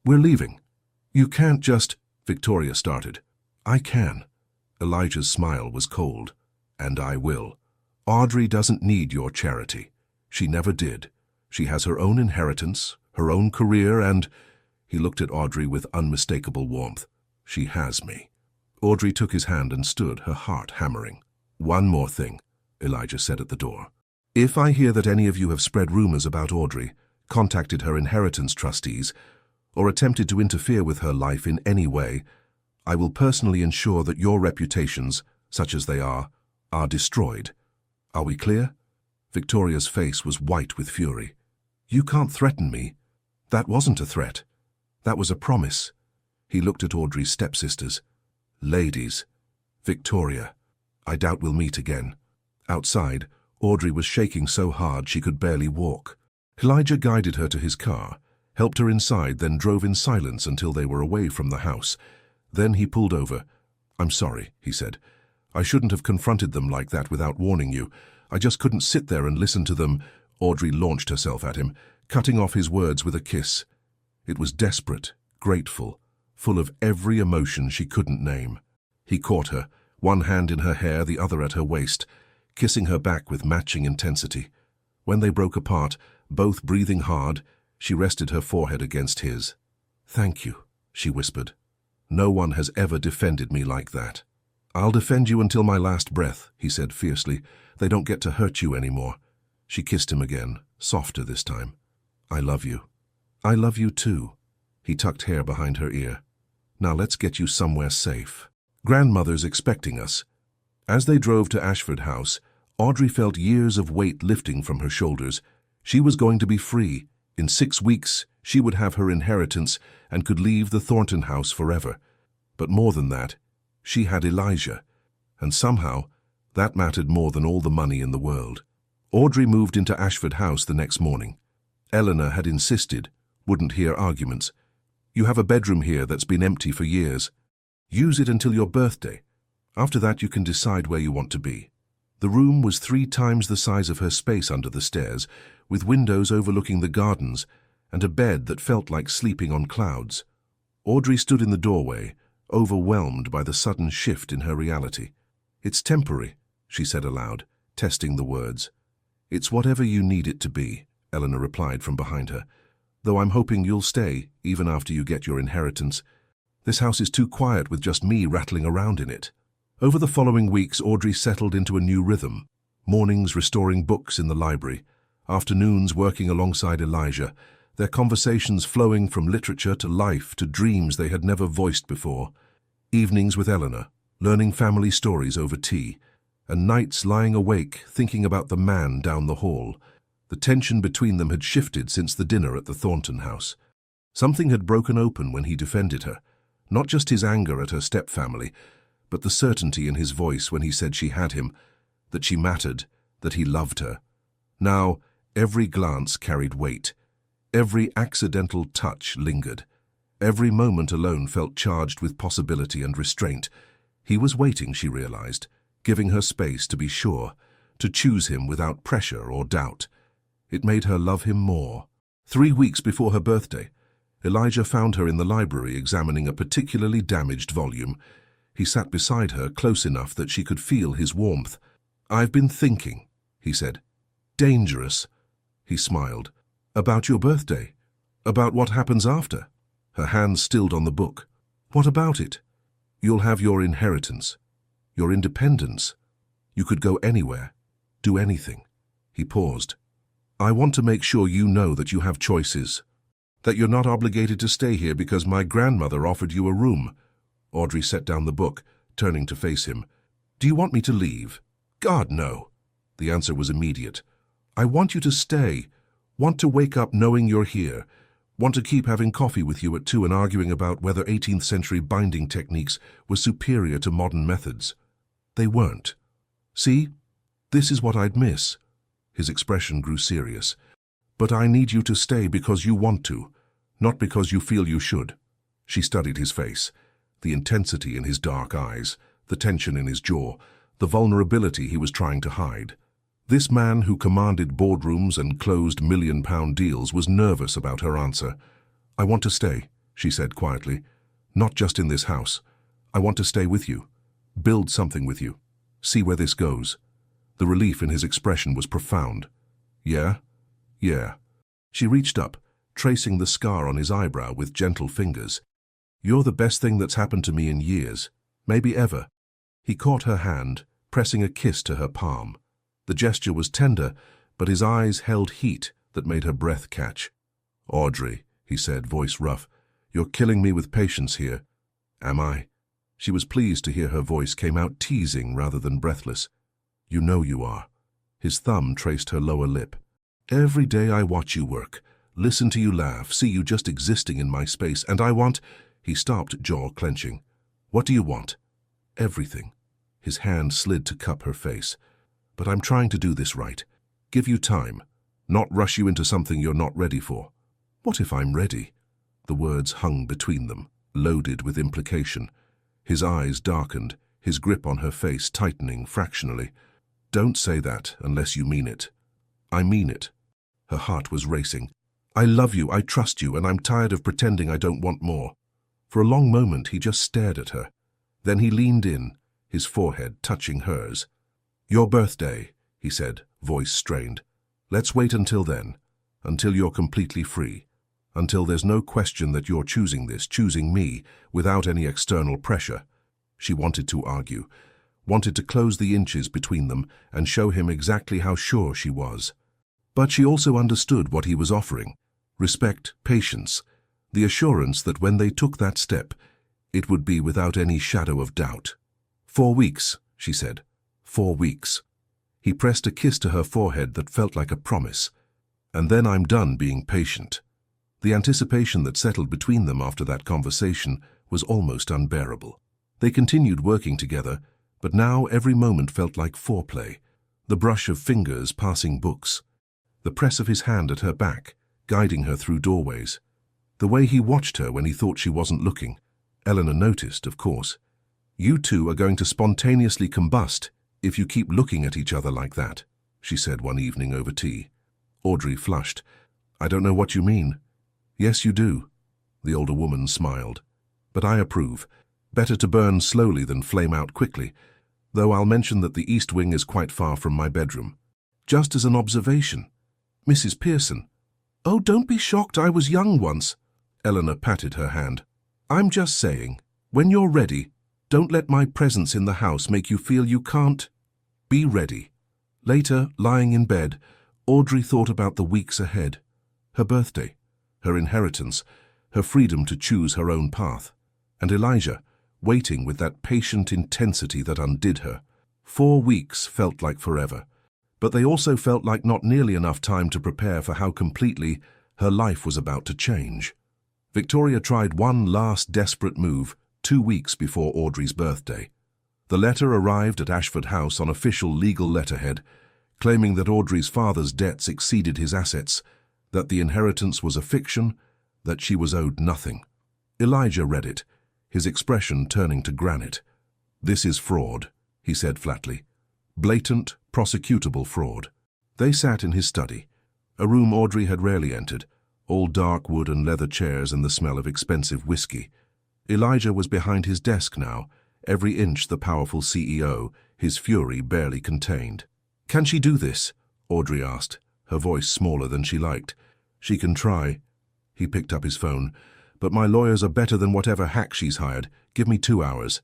We're leaving. You can't just... Victoria started. I can. Elijah's smile was cold. And I will. Audrey doesn't need your charity. She never did. She has her own inheritance, her own career, and... He looked at Audrey with unmistakable warmth. She has me. Audrey took his hand and stood, her heart hammering. One more thing, Elijah said at the door. If I hear that any of you have spread rumors about Audrey, contacted her inheritance trustees, or attempted to interfere with her life in any way, I will personally ensure that your reputations, such as they are destroyed. Are we clear? Victoria's face was white with fury. You can't threaten me. That wasn't a threat. That was a promise. He looked at Audrey's stepsisters. Ladies. Victoria. I doubt we'll meet again. Outside, Audrey was shaking so hard she could barely walk. Elijah guided her to his car, helped her inside, then drove in silence until they were away from the house. Then he pulled over. I'm sorry, he said. I shouldn't have confronted them like that without warning you. I just couldn't sit there and listen to them. Audrey launched herself at him, cutting off his words with a kiss. It was desperate, grateful, full of every emotion she couldn't name. He caught her, one hand in her hair, the other at her waist, kissing her back with matching intensity. When they broke apart, both breathing hard, she rested her forehead against his. Thank you, she whispered. No one has ever defended me like that. I'll defend you until my last breath, he said fiercely. They don't get to hurt you anymore. She kissed him again, softer this time. I love you. I love you too. He tucked hair behind her ear. Now let's get you somewhere safe. Grandmother's expecting us. As they drove to Ashford House, Audrey felt years of weight lifting from her shoulders. She was going to be free. In 6 weeks, she would have her inheritance and could leave the Thornton house forever. But more than that, she had Elijah. And somehow, that mattered more than all the money in the world. Audrey moved into Ashford House the next morning. Eleanor had insisted, wouldn't hear arguments. You have a bedroom here that's been empty for years. Use it until your birthday. After that, you can decide where you want to be. The room was 3 times the size of her space under the stairs, with windows overlooking the gardens and a bed that felt like sleeping on clouds. Audrey stood in the doorway, overwhelmed by the sudden shift in her reality. It's temporary, she said aloud, testing the words. It's whatever you need it to be, Eleanor replied from behind her, though I'm hoping you'll stay even after you get your inheritance. This house is too quiet with just me rattling around in it. Over the following weeks, Audrey settled into a new rhythm. Mornings restoring books in the library, afternoons working alongside Elijah, their conversations flowing from literature to life to dreams they had never voiced before. Evenings with Eleanor, learning family stories over tea. and nights lying awake thinking about the man down the hall. The tension between them had shifted since the dinner at the Thornton house. Something had broken open when he defended her, not just his anger at her stepfamily, but the certainty in his voice when he said she had him, that she mattered, that he loved her. Now, every glance carried weight. Every accidental touch lingered. Every moment alone felt charged with possibility and restraint. He was waiting, she realized, giving her space to be sure, to choose him without pressure or doubt. It made her love him more. 3 weeks before her birthday, Elijah found her in the library examining a particularly damaged volume. He sat beside her close enough that she could feel his warmth. "I've been thinking," he said. "Dangerous." He smiled. "About your birthday? About what happens after?" Her hands stilled on the book. "What about it?" "You'll have your inheritance, your independence. You could go anywhere, do anything." He paused. "I want to make sure you know that you have choices, that you're not obligated to stay here because my grandmother offered you a room." Audrey set down the book, turning to face him. "Do you want me to leave?" "God, no." The answer was immediate. "I want you to stay, want to wake up knowing you're here, want to keep having coffee with you at 2 and arguing about whether 18th century binding techniques were superior to modern methods. They weren't. See, this is what I'd miss." His expression grew serious. "But I need you to stay because you want to, not because you feel you should." She studied his face, the intensity in his dark eyes, the tension in his jaw, the vulnerability he was trying to hide. This man who commanded boardrooms and closed million-pound deals was nervous about her answer. "I want to stay," she said quietly. "Not just in this house. I want to stay with you, build something with you, see where this goes." The relief in his expression was profound. "Yeah? Yeah." She reached up, tracing the scar on his eyebrow with gentle fingers. "You're the best thing that's happened to me in years, maybe ever." He caught her hand, pressing a kiss to her palm. The gesture was tender, but his eyes held heat that made her breath catch. "Audrey," he said, voice rough, "you're killing me with patience here." "Am I?" She was pleased to hear her voice came out teasing rather than breathless. "You know you are." His thumb traced her lower lip. "Every day I watch you work, listen to you laugh, see you just existing in my space, and I want—" He stopped, jaw clenching. "What do you want?" "Everything." His hand slid to cup her face. "But I'm trying to do this right. Give you time, not rush you into something you're not ready for." "What if I'm ready?" The words hung between them, loaded with implication. His eyes darkened, his grip on her face tightening fractionally. "Don't say that unless you mean it." "I mean it." Her heart was racing. "I love you, I trust you, and I'm tired of pretending I don't want more." For a long moment he just stared at her. Then he leaned in, his forehead touching hers. "Your birthday," he said, voice strained. "Let's wait until then, until you're completely free, until there's no question that you're choosing this, choosing me, without any external pressure." She wanted to argue, wanted to close the inches between them and show him exactly how sure she was. But she also understood what he was offering: respect, patience, the assurance that when they took that step, it would be without any shadow of doubt. 4 weeks, she said. 4 weeks. He pressed a kiss to her forehead that felt like a promise. "And then I'm done being patient." The anticipation that settled between them after that conversation was almost unbearable. They continued working together, but now every moment felt like foreplay. The brush of fingers passing books, the press of his hand at her back, guiding her through doorways, the way he watched her when he thought she wasn't looking. Eleanor noticed, of course. "You two are going to spontaneously combust if you keep looking at each other like that," she said one evening over tea. Audrey flushed. "I don't know what you mean." "Yes, you do." The older woman smiled. "But I approve. Better to burn slowly than flame out quickly, though I'll mention that the east wing is quite far from my bedroom. Just as an observation. Mrs. Pearson." "Oh, don't be shocked, I was young once." Eleanor patted her hand. "I'm just saying, when you're ready, don't let my presence in the house make you feel you can't. Be ready." Later, lying in bed, Audrey thought about the weeks ahead. Her birthday, her inheritance, her freedom to choose her own path. And Elijah, waiting with that patient intensity that undid her. 4 weeks felt like forever, but they also felt like not nearly enough time to prepare for how completely her life was about to change. Victoria tried one last desperate move 2 weeks before Audrey's birthday. The letter arrived at Ashford House on official legal letterhead, claiming that Audrey's father's debts exceeded his assets, that the inheritance was a fiction, that she was owed nothing. Elijah read it, his expression turning to granite. "This is fraud," he said flatly. "Blatant, prosecutable fraud." They sat in his study, a room Audrey had rarely entered, all dark wood and leather chairs and the smell of expensive whiskey. Elijah was behind his desk now, every inch the powerful CEO, his fury barely contained. "Can she do this?" Audrey asked, her voice smaller than she liked. "She can try." He picked up his phone. "But my lawyers are better than whatever hack she's hired. Give me 2 hours."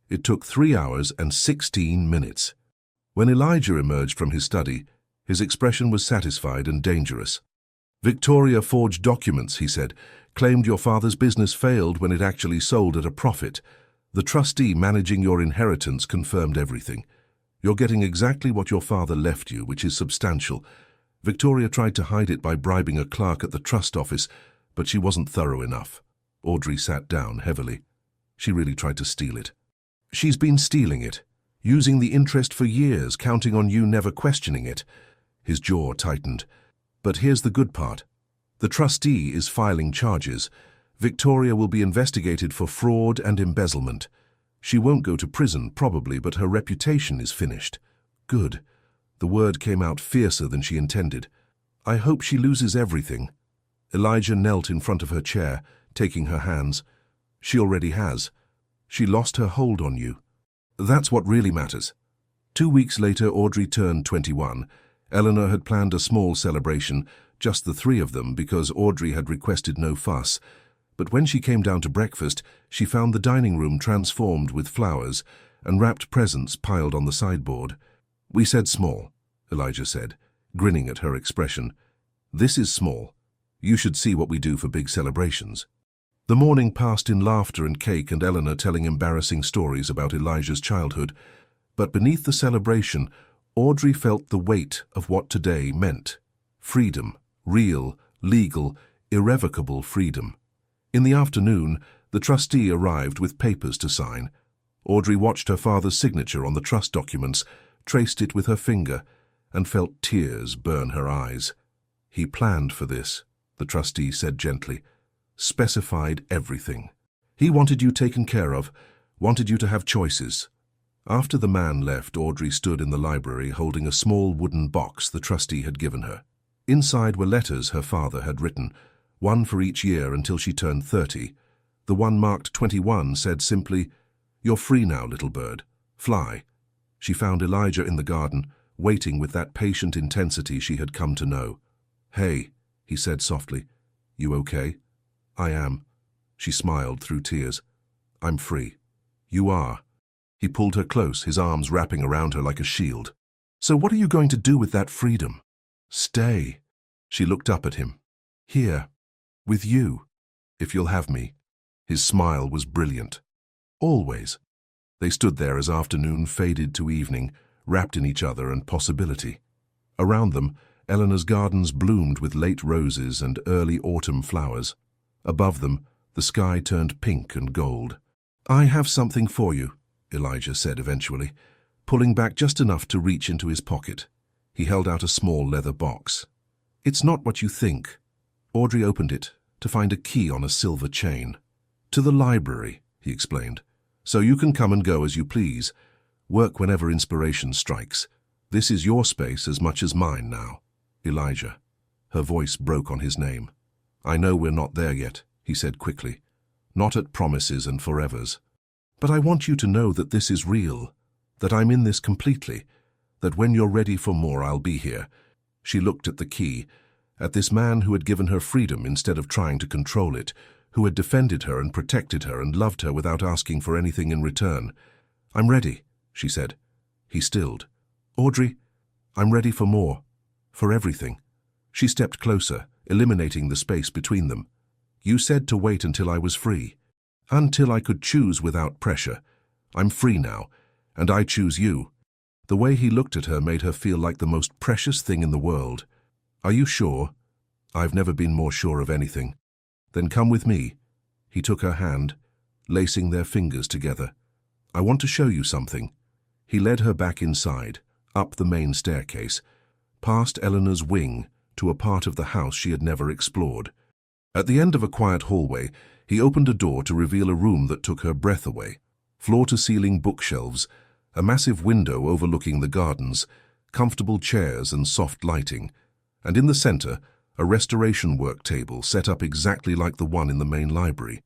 It took 3 hours and 16 minutes. When Elijah emerged from his study, his expression was satisfied and dangerous. "Victoria forged documents," he said, "claimed your father's business failed when it actually sold at a profit. The trustee managing your inheritance confirmed everything. You're getting exactly what your father left you, which is substantial. Victoria tried to hide it by bribing a clerk at the trust office, but she wasn't thorough enough." Audrey sat down heavily. She really tried to steal it. "She's been stealing it, using the interest for years, counting on you never questioning it." His jaw tightened. "But here's the good part. The trustee is filing charges. Victoria will be investigated for fraud and embezzlement. She won't go to prison, probably, but her reputation is finished." "Good." The word came out fiercer than she intended. "I hope she loses everything." Elijah knelt in front of her chair, taking her hands. "She already has. She lost her hold on you. That's what really matters." 2 weeks later, Audrey turned 21. Eleanor had planned a small celebration, just the 3 of them, because Audrey had requested no fuss. But when she came down to breakfast, she found the dining room transformed with flowers and wrapped presents piled on the sideboard. "We said small," Elijah said, grinning at her expression. "This is small. You should see what we do for big celebrations." The morning passed in laughter and cake and Eleanor telling embarrassing stories about Elijah's childhood. But beneath the celebration, Audrey felt the weight of what today meant. Freedom. Real, legal, irrevocable freedom. In the afternoon, the trustee arrived with papers to sign. Audrey watched her father's signature on the trust documents, traced it with her finger, and felt tears burn her eyes. "He planned for this," the trustee said gently. "Specified everything. He wanted you taken care of, wanted you to have choices." After the man left, Audrey stood in the library holding a small wooden box the trustee had given her. Inside were letters her father had written, one for each year until she turned 30. The one marked 21 said simply, "You're free now, little bird. Fly." She found Elijah in the garden, waiting with that patient intensity she had come to know. "Hey," he said softly. "You okay?" "I am." She smiled through tears. "I'm free." "You are." He pulled her close, his arms wrapping around her like a shield. "So what are you going to do with that freedom?" "Stay." She looked up at him. "Here. With you. If you'll have me." His smile was brilliant. "Always." They stood there as afternoon faded to evening, wrapped in each other and possibility. Around them, Eleanor's gardens bloomed with late roses and early autumn flowers. Above them, the sky turned pink and gold. "I have something for you," Elijah said eventually, pulling back just enough to reach into his pocket. He held out a small leather box. "It's not what you think." Audrey opened it to find a key on a silver chain. "To the library," he explained. "So you can come and go as you please. Work whenever inspiration strikes. This is your space as much as mine now." "Elijah." Her voice broke on his name. "I know we're not there yet," he said quickly. "Not at promises and forevers. But I want you to know that this is real, that I'm in this completely, that when you're ready for more, I'll be here." She looked at the key, at this man who had given her freedom instead of trying to control it, who had defended her and protected her and loved her without asking for anything in return. "I'm ready," she said. He stilled. "Audrey, I'm ready for more, for everything." She stepped closer, eliminating the space between them. "You said to wait until I was free. Until I could choose without pressure. I'm free now, and I choose you." The way he looked at her made her feel like the most precious thing in the world. "Are you sure?" "I've never been more sure of anything." "Then come with me." He took her hand, lacing their fingers together. "I want to show you something." He led her back inside, up the main staircase, past Eleanor's wing to a part of the house she had never explored. At the end of a quiet hallway, he opened a door to reveal a room that took her breath away. Floor-to-ceiling bookshelves, a massive window overlooking the gardens, comfortable chairs and soft lighting, and in the center, a restoration work table set up exactly like the one in the main library.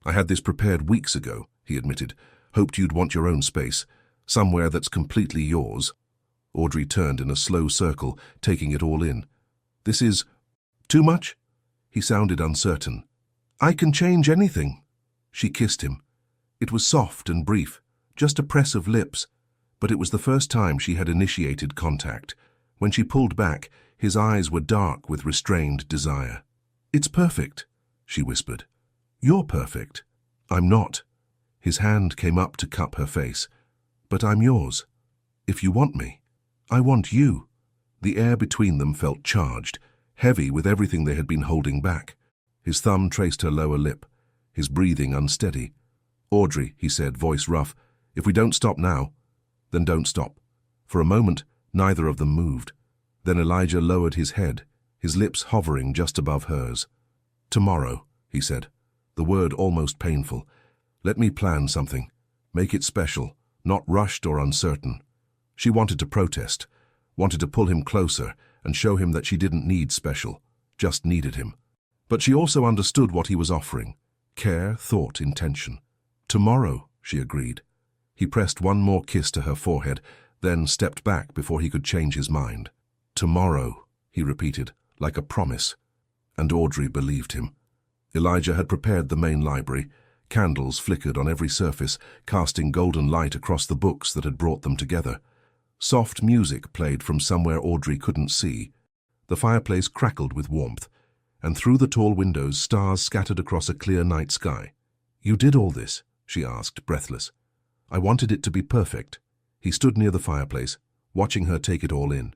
"I had this prepared weeks ago," he admitted. "Hoped you'd want your own space, somewhere that's completely yours." Audrey turned in a slow circle, taking it all in. "This is too much?" He sounded uncertain. "I can change anything." She kissed him. It was soft and brief, just a press of lips, but it was the first time she had initiated contact. When she pulled back, his eyes were dark with restrained desire. "It's perfect," she whispered. "You're perfect." "I'm not." His hand came up to cup her face. "But I'm yours. If you want me, I want you." The air between them felt charged, heavy with everything they had been holding back. His thumb traced her lower lip, his breathing unsteady. "Audrey," he said, voice rough, "if we don't stop now, then don't stop." For a moment, neither of them moved. Then Elijah lowered his head, his lips hovering just above hers. "Tomorrow," he said, the word almost painful. "Let me plan something. Make it special, not rushed or uncertain." She wanted to protest, wanted to pull him closer and show him that she didn't need special, just needed him. But she also understood what he was offering: care, thought, intention. "Tomorrow," she agreed. He pressed one more kiss to her forehead, then stepped back before he could change his mind. "Tomorrow," he repeated, like a promise. And Audrey believed him. Elijah had prepared the main library. Candles flickered on every surface, casting golden light across the books that had brought them together. Soft music played from somewhere Audrey couldn't see. The fireplace crackled with warmth, and through the tall windows stars scattered across a clear night sky. "You did all this?" she asked, breathless. "I wanted it to be perfect." He stood near the fireplace, watching her take it all in.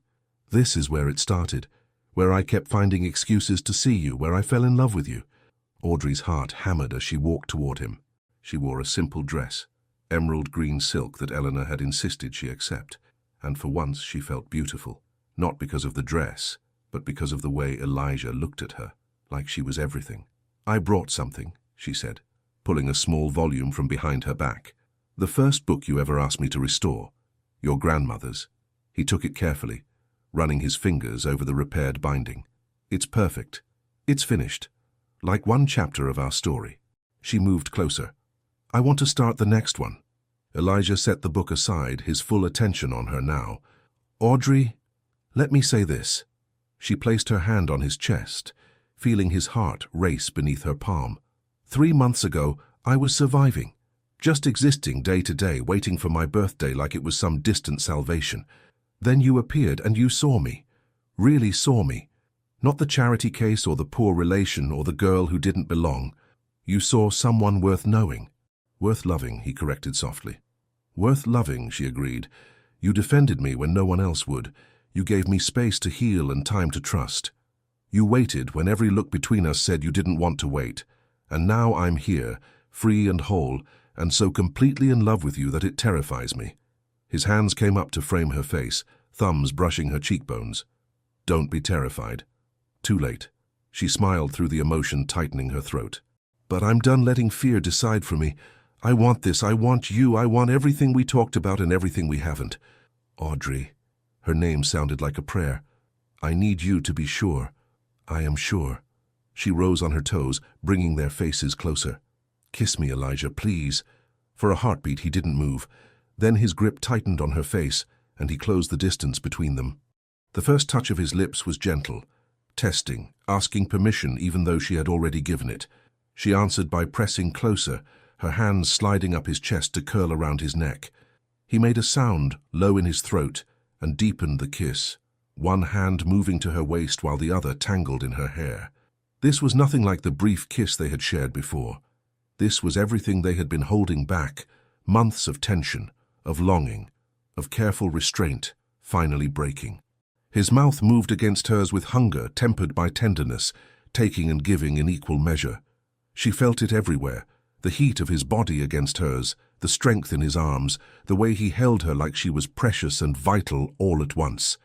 "This is where it started, where I kept finding excuses to see you, where I fell in love with you." Audrey's heart hammered as she walked toward him. She wore a simple dress, emerald green silk that Eleanor had insisted she accept, and for once she felt beautiful, not because of the dress, but because of the way Elijah looked at her, like she was everything. "I brought something," she said, pulling a small volume from behind her back. "The first book you ever asked me to restore, your grandmother's." He took it carefully, running his fingers over the repaired binding. "It's perfect. It's finished. Like one chapter of our story." She moved closer. "I want to start the next one." Elijah set the book aside, his full attention on her now. "Audrey, let me say this." She placed her hand on his chest, feeling his heart race beneath her palm. 3 months ago, I was surviving, just existing day to day, waiting for my birthday like it was some distant salvation. Then you appeared and you saw me, really saw me. Not the charity case or the poor relation or the girl who didn't belong. You saw someone worth knowing. "Worth loving," he corrected softly. "Worth loving," she agreed. "You defended me when no one else would. You gave me space to heal and time to trust. You waited when every look between us said you didn't want to wait. And now I'm here, free and whole, and so completely in love with you that it terrifies me." His hands came up to frame her face, thumbs brushing her cheekbones. "Don't be terrified." Too late. She smiled through the emotion tightening her throat. "But I'm done letting fear decide for me. I want this, I want you, I want everything we talked about and everything we haven't." "Audrey." Her name sounded like a prayer. "I need you to be sure." "I am sure." She rose on her toes, bringing their faces closer. "Kiss me, Elijah, please." For a heartbeat, he didn't move. Then his grip tightened on her face, and he closed the distance between them. The first touch of his lips was gentle, testing, asking permission even though she had already given it. She answered by pressing closer, her hands sliding up his chest to curl around his neck. He made a sound, low in his throat, and deepened the kiss, one hand moving to her waist while the other tangled in her hair. This was nothing like the brief kiss they had shared before. This was everything they had been holding back, months of tension, of longing, of careful restraint, finally breaking. His mouth moved against hers with hunger tempered by tenderness, taking and giving in equal measure. She felt it everywhere, the heat of his body against hers, the strength in his arms, the way he held her like she was precious and vital all at once.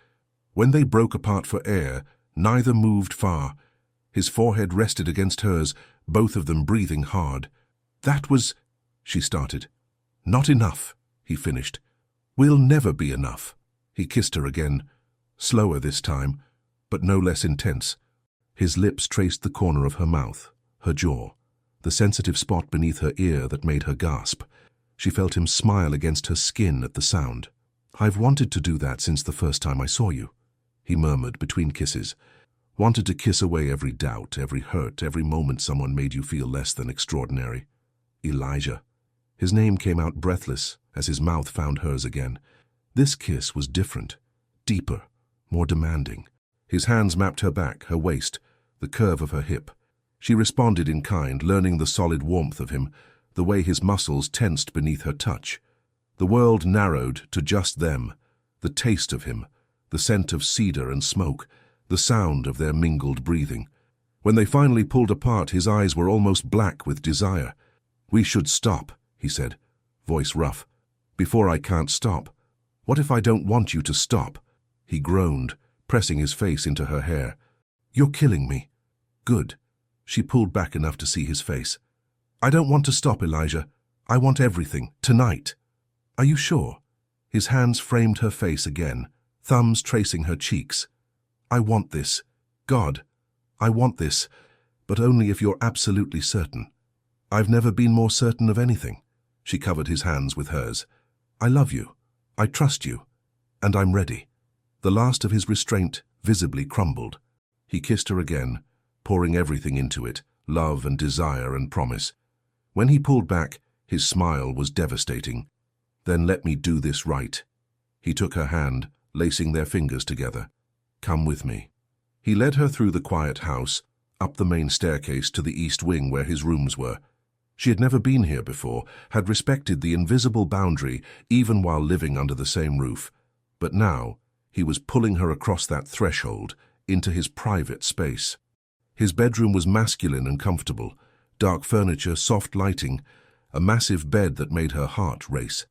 When they broke apart for air, neither moved far. His forehead rested against hers, both of them breathing hard. "That was—" she started. "Not enough," he finished. "We'll never be enough." He kissed her again, slower this time, but no less intense. His lips traced the corner of her mouth, her jaw, the sensitive spot beneath her ear that made her gasp. She felt him smile against her skin at the sound. "I've wanted to do that since the first time I saw you," he murmured between kisses. "Wanted to kiss away every doubt, every hurt, every moment someone made you feel less than extraordinary." Elijah. His name came out breathless as his mouth found hers again. This kiss was different, deeper, more demanding. His hands mapped her back, her waist, the curve of her hip. She responded in kind, learning the solid warmth of him, the way his muscles tensed beneath her touch. The world narrowed to just them, the taste of him, the scent of cedar and smoke, the sound of their mingled breathing. When they finally pulled apart, his eyes were almost black with desire. "We should stop," he said, voice rough. "Before I can't stop. What if I don't want you to stop?" He groaned, pressing his face into her hair. "You're killing me." "Good." She pulled back enough to see his face. "I don't want to stop, Elijah. I want everything, tonight." "Are you sure?" His hands framed her face again, thumbs tracing her cheeks. "I want this. God, I want this, but only if you're absolutely certain." "I've never been more certain of anything." She covered his hands with hers. "I love you. I trust you. And I'm ready." The last of his restraint visibly crumbled. He kissed her again, pouring everything into it, love and desire and promise. When he pulled back, his smile was devastating. "Then let me do this right." He took her hand, lacing their fingers together. "Come with me." He led her through the quiet house, up the main staircase to the east wing where his rooms were. She had never been here before, had respected the invisible boundary even while living under the same roof. But now, he was pulling her across that threshold, into his private space. His bedroom was masculine and comfortable, dark furniture, soft lighting, a massive bed that made her heart race.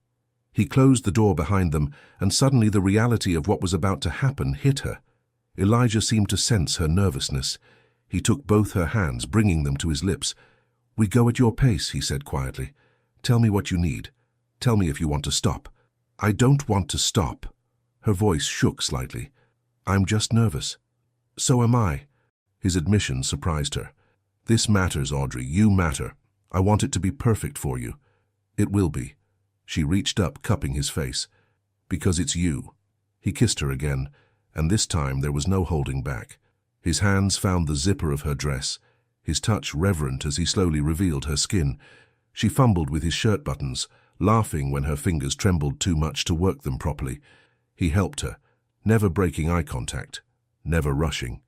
He closed the door behind them, and suddenly the reality of what was about to happen hit her. Elijah seemed to sense her nervousness. He took both her hands, bringing them to his lips. "We go at your pace," he said quietly. "Tell me what you need. Tell me if you want to stop." "I don't want to stop." Her voice shook slightly. "I'm just nervous." "So am I." His admission surprised her. "This matters, Audrey. You matter. I want it to be perfect for you." "It will be." She reached up, cupping his face. "Because it's you." He kissed her again, and this time there was no holding back. His hands found the zipper of her dress, his touch reverent as he slowly revealed her skin. She fumbled with his shirt buttons, laughing when her fingers trembled too much to work them properly. He helped her, never breaking eye contact, never rushing.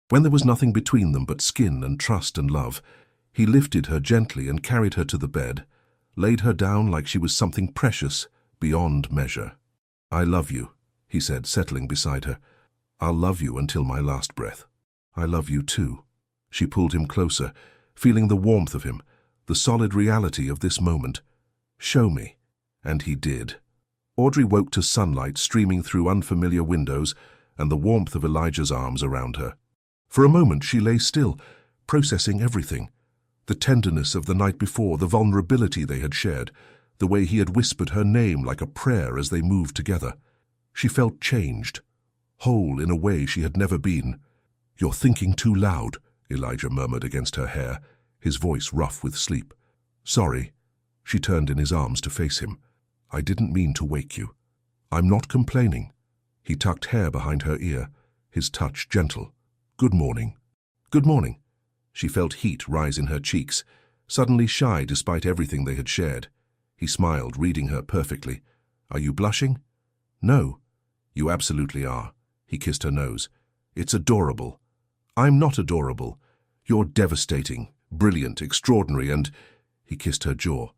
When there was nothing between them but skin and trust and love, he lifted her gently and carried her to the bed, laid her down like she was something precious, beyond measure. "I love you," he said, settling beside her. "I'll love you until my last breath." "I love you too." She pulled him closer, feeling the warmth of him, the solid reality of this moment. "Show me." And he did. Audrey woke to sunlight streaming through unfamiliar windows and the warmth of Elijah's arms around her. For a moment she lay still, processing everything. The tenderness of the night before, the vulnerability they had shared, the way he had whispered her name like a prayer as they moved together. She felt changed, whole in a way she had never been. "You're thinking too loud," Elijah murmured against her hair, his voice rough with sleep. "Sorry." She turned in his arms to face him. "I didn't mean to wake you." "I'm not complaining." He tucked hair behind her ear, his touch gentle. "Good morning." "Good morning." She felt heat rise in her cheeks, suddenly shy despite everything they had shared. He smiled, reading her perfectly. "Are you blushing?" "No." "You absolutely are." He kissed her nose. "It's adorable." "I'm not adorable. You're devastating, brilliant, extraordinary, and—" He kissed her jaw.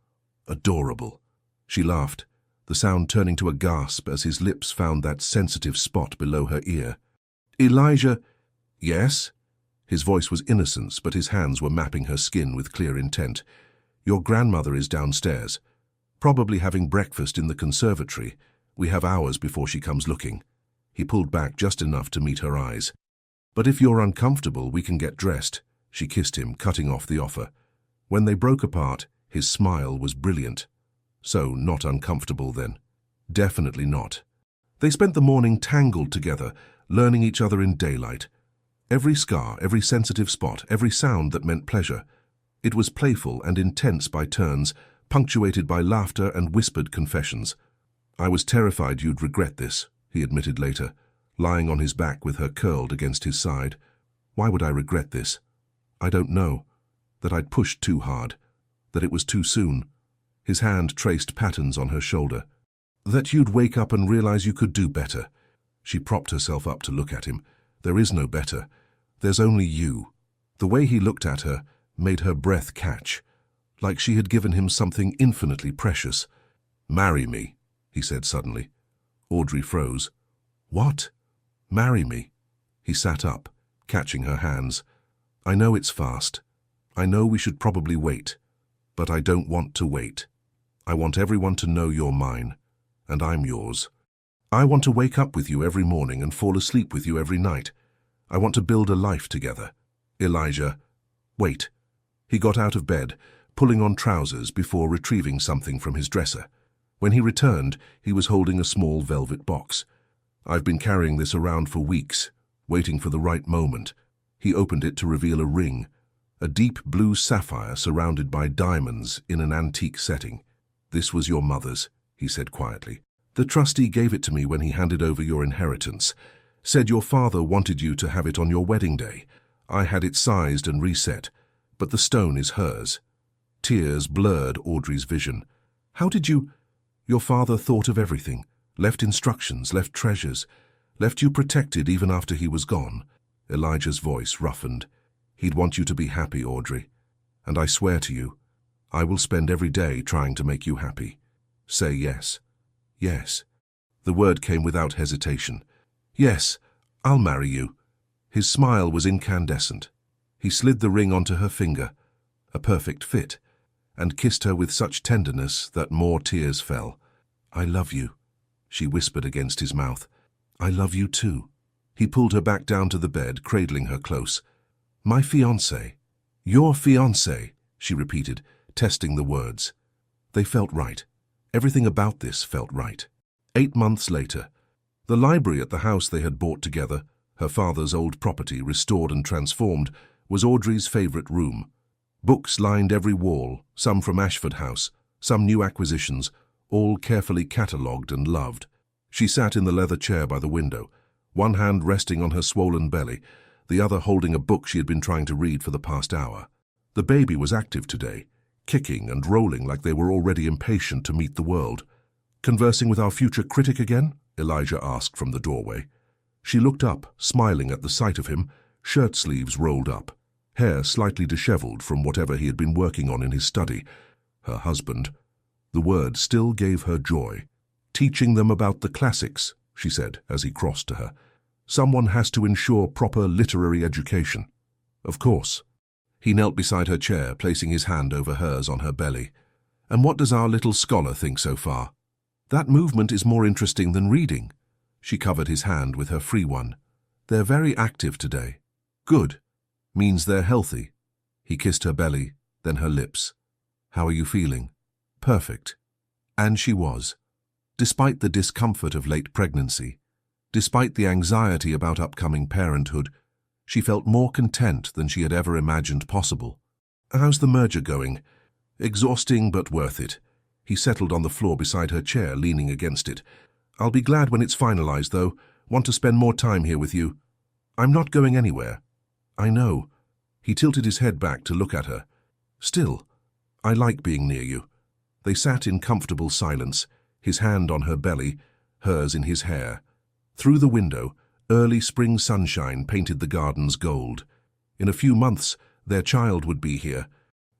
"Adorable." She laughed, the sound turning to a gasp as his lips found that sensitive spot below her ear. "Elijah." "Yes?" His voice was innocence, but his hands were mapping her skin with clear intent. "Your grandmother is downstairs, probably having breakfast in the conservatory. We have hours before she comes looking." He pulled back just enough to meet her eyes. "But if you're uncomfortable, we can get dressed." She kissed him, cutting off the offer. When they broke apart, his smile was brilliant. So, not uncomfortable then? Definitely not. They spent the morning tangled together, learning each other in daylight. Every scar, every sensitive spot, every sound that meant pleasure. It was playful and intense by turns, punctuated by laughter and whispered confessions. "I was terrified you'd regret this," he admitted later, lying on his back with her curled against his side. "Why would I regret this? I don't know. That I'd pushed too hard. That it was too soon." His hand traced patterns on her shoulder. "That you'd wake up and realize you could do better." She propped herself up to look at him. "There is no better. There's only you." The way he looked at her made her breath catch, like she had given him something infinitely precious. "Marry me," he said suddenly. Audrey froze. "What?" "Marry me." He sat up, catching her hands. "I know it's fast. I know we should probably wait. But I don't want to wait. I want everyone to know you're mine, and I'm yours. I want to wake up with you every morning and fall asleep with you every night. I want to build a life together." "Elijah." "Wait." He got out of bed, pulling on trousers before retrieving something from his dresser. When he returned, he was holding a small velvet box. "I've been carrying this around for weeks, waiting for the right moment." He opened it to reveal a ring, a deep blue sapphire surrounded by diamonds in an antique setting. "This was your mother's," he said quietly. "The trustee gave it to me when he handed over your inheritance. Said your father wanted you to have it on your wedding day. I had it sized and reset, but the stone is hers." Tears blurred Audrey's vision. "How did you—" "Your father thought of everything, left instructions, left treasures, left you protected even after he was gone." Elijah's voice roughened. "He'd want you to be happy, Audrey. And I swear to you, I will spend every day trying to make you happy. Say yes." "Yes." The word came without hesitation. "Yes, I'll marry you." His smile was incandescent. He slid the ring onto her finger, a perfect fit, and kissed her with such tenderness that more tears fell. "I love you," she whispered against his mouth. "I love you too." He pulled her back down to the bed, cradling her close. "My fiancé." "Your fiancé," she repeated, testing the words. They felt right. Everything about this felt right. 8 months later, the library at the house they had bought together, her father's old property restored and transformed, was Audrey's favorite room. Books lined every wall, some from Ashford House, some new acquisitions, all carefully catalogued and loved. She sat in the leather chair by the window, one hand resting on her swollen belly, the other holding a book she had been trying to read for the past hour. The baby was active today, kicking and rolling like they were already impatient to meet the world. "Conversing with our future critic again?" Elijah asked from the doorway. She looked up, smiling at the sight of him, shirt sleeves rolled up, hair slightly disheveled from whatever he had been working on in his study. Her husband. The word still gave her joy. "Teaching them about the classics," she said as he crossed to her. "Someone has to ensure proper literary education." "Of course." He knelt beside her chair, placing his hand over hers on her belly. "And what does our little scholar think so far?" "That movement is more interesting than reading." She covered his hand with her free one. "They're very active today." "Good. Means they're healthy." He kissed her belly, then her lips. "How are you feeling?" "Perfect." And she was. Despite the discomfort of late pregnancy, despite the anxiety about upcoming parenthood, she felt more content than she had ever imagined possible. "How's the merger going?" "Exhausting but worth it." He settled on the floor beside her chair, leaning against it. "I'll be glad when it's finalized, though. Want to spend more time here with you." "I'm not going anywhere." "I know." He tilted his head back to look at her. "Still, I like being near you." They sat in comfortable silence, his hand on her belly, hers in his hair. Through the window, early spring sunshine painted the gardens gold. In a few months, their child would be here.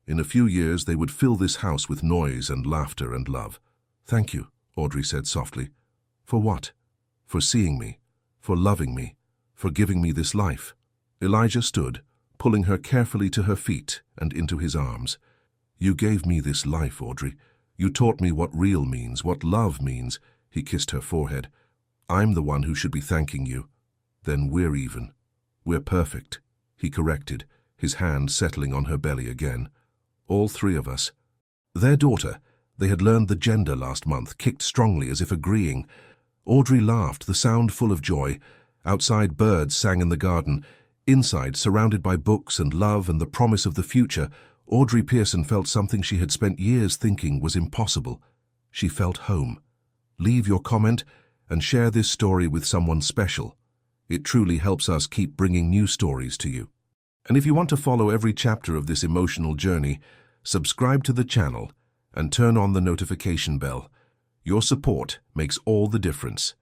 In a few years, they would fill this house with noise and laughter and love. "Thank you," Audrey said softly. For what? For seeing me, for loving me, for giving me this life. Elijah stood, pulling her carefully to her feet and into his arms. You gave me this life, Audrey. You taught me what real means, what love means. He kissed her forehead. I'm the one who should be thanking you. Then we're even. We're perfect, he corrected, his hand settling on her belly again. All three of us. Their daughter, they had learned the gender last month, kicked strongly as if agreeing. Audrey laughed, the sound full of joy. Outside, birds sang in the garden. Inside, surrounded by books and love and the promise of the future, Audrey Pearson felt something she had spent years thinking was impossible. She felt home. Leave your comment and share this story with someone special. It truly helps us keep bringing new stories to you. And if you want to follow every chapter of this emotional journey, subscribe to the channel and turn on the notification bell. Your support makes all the difference.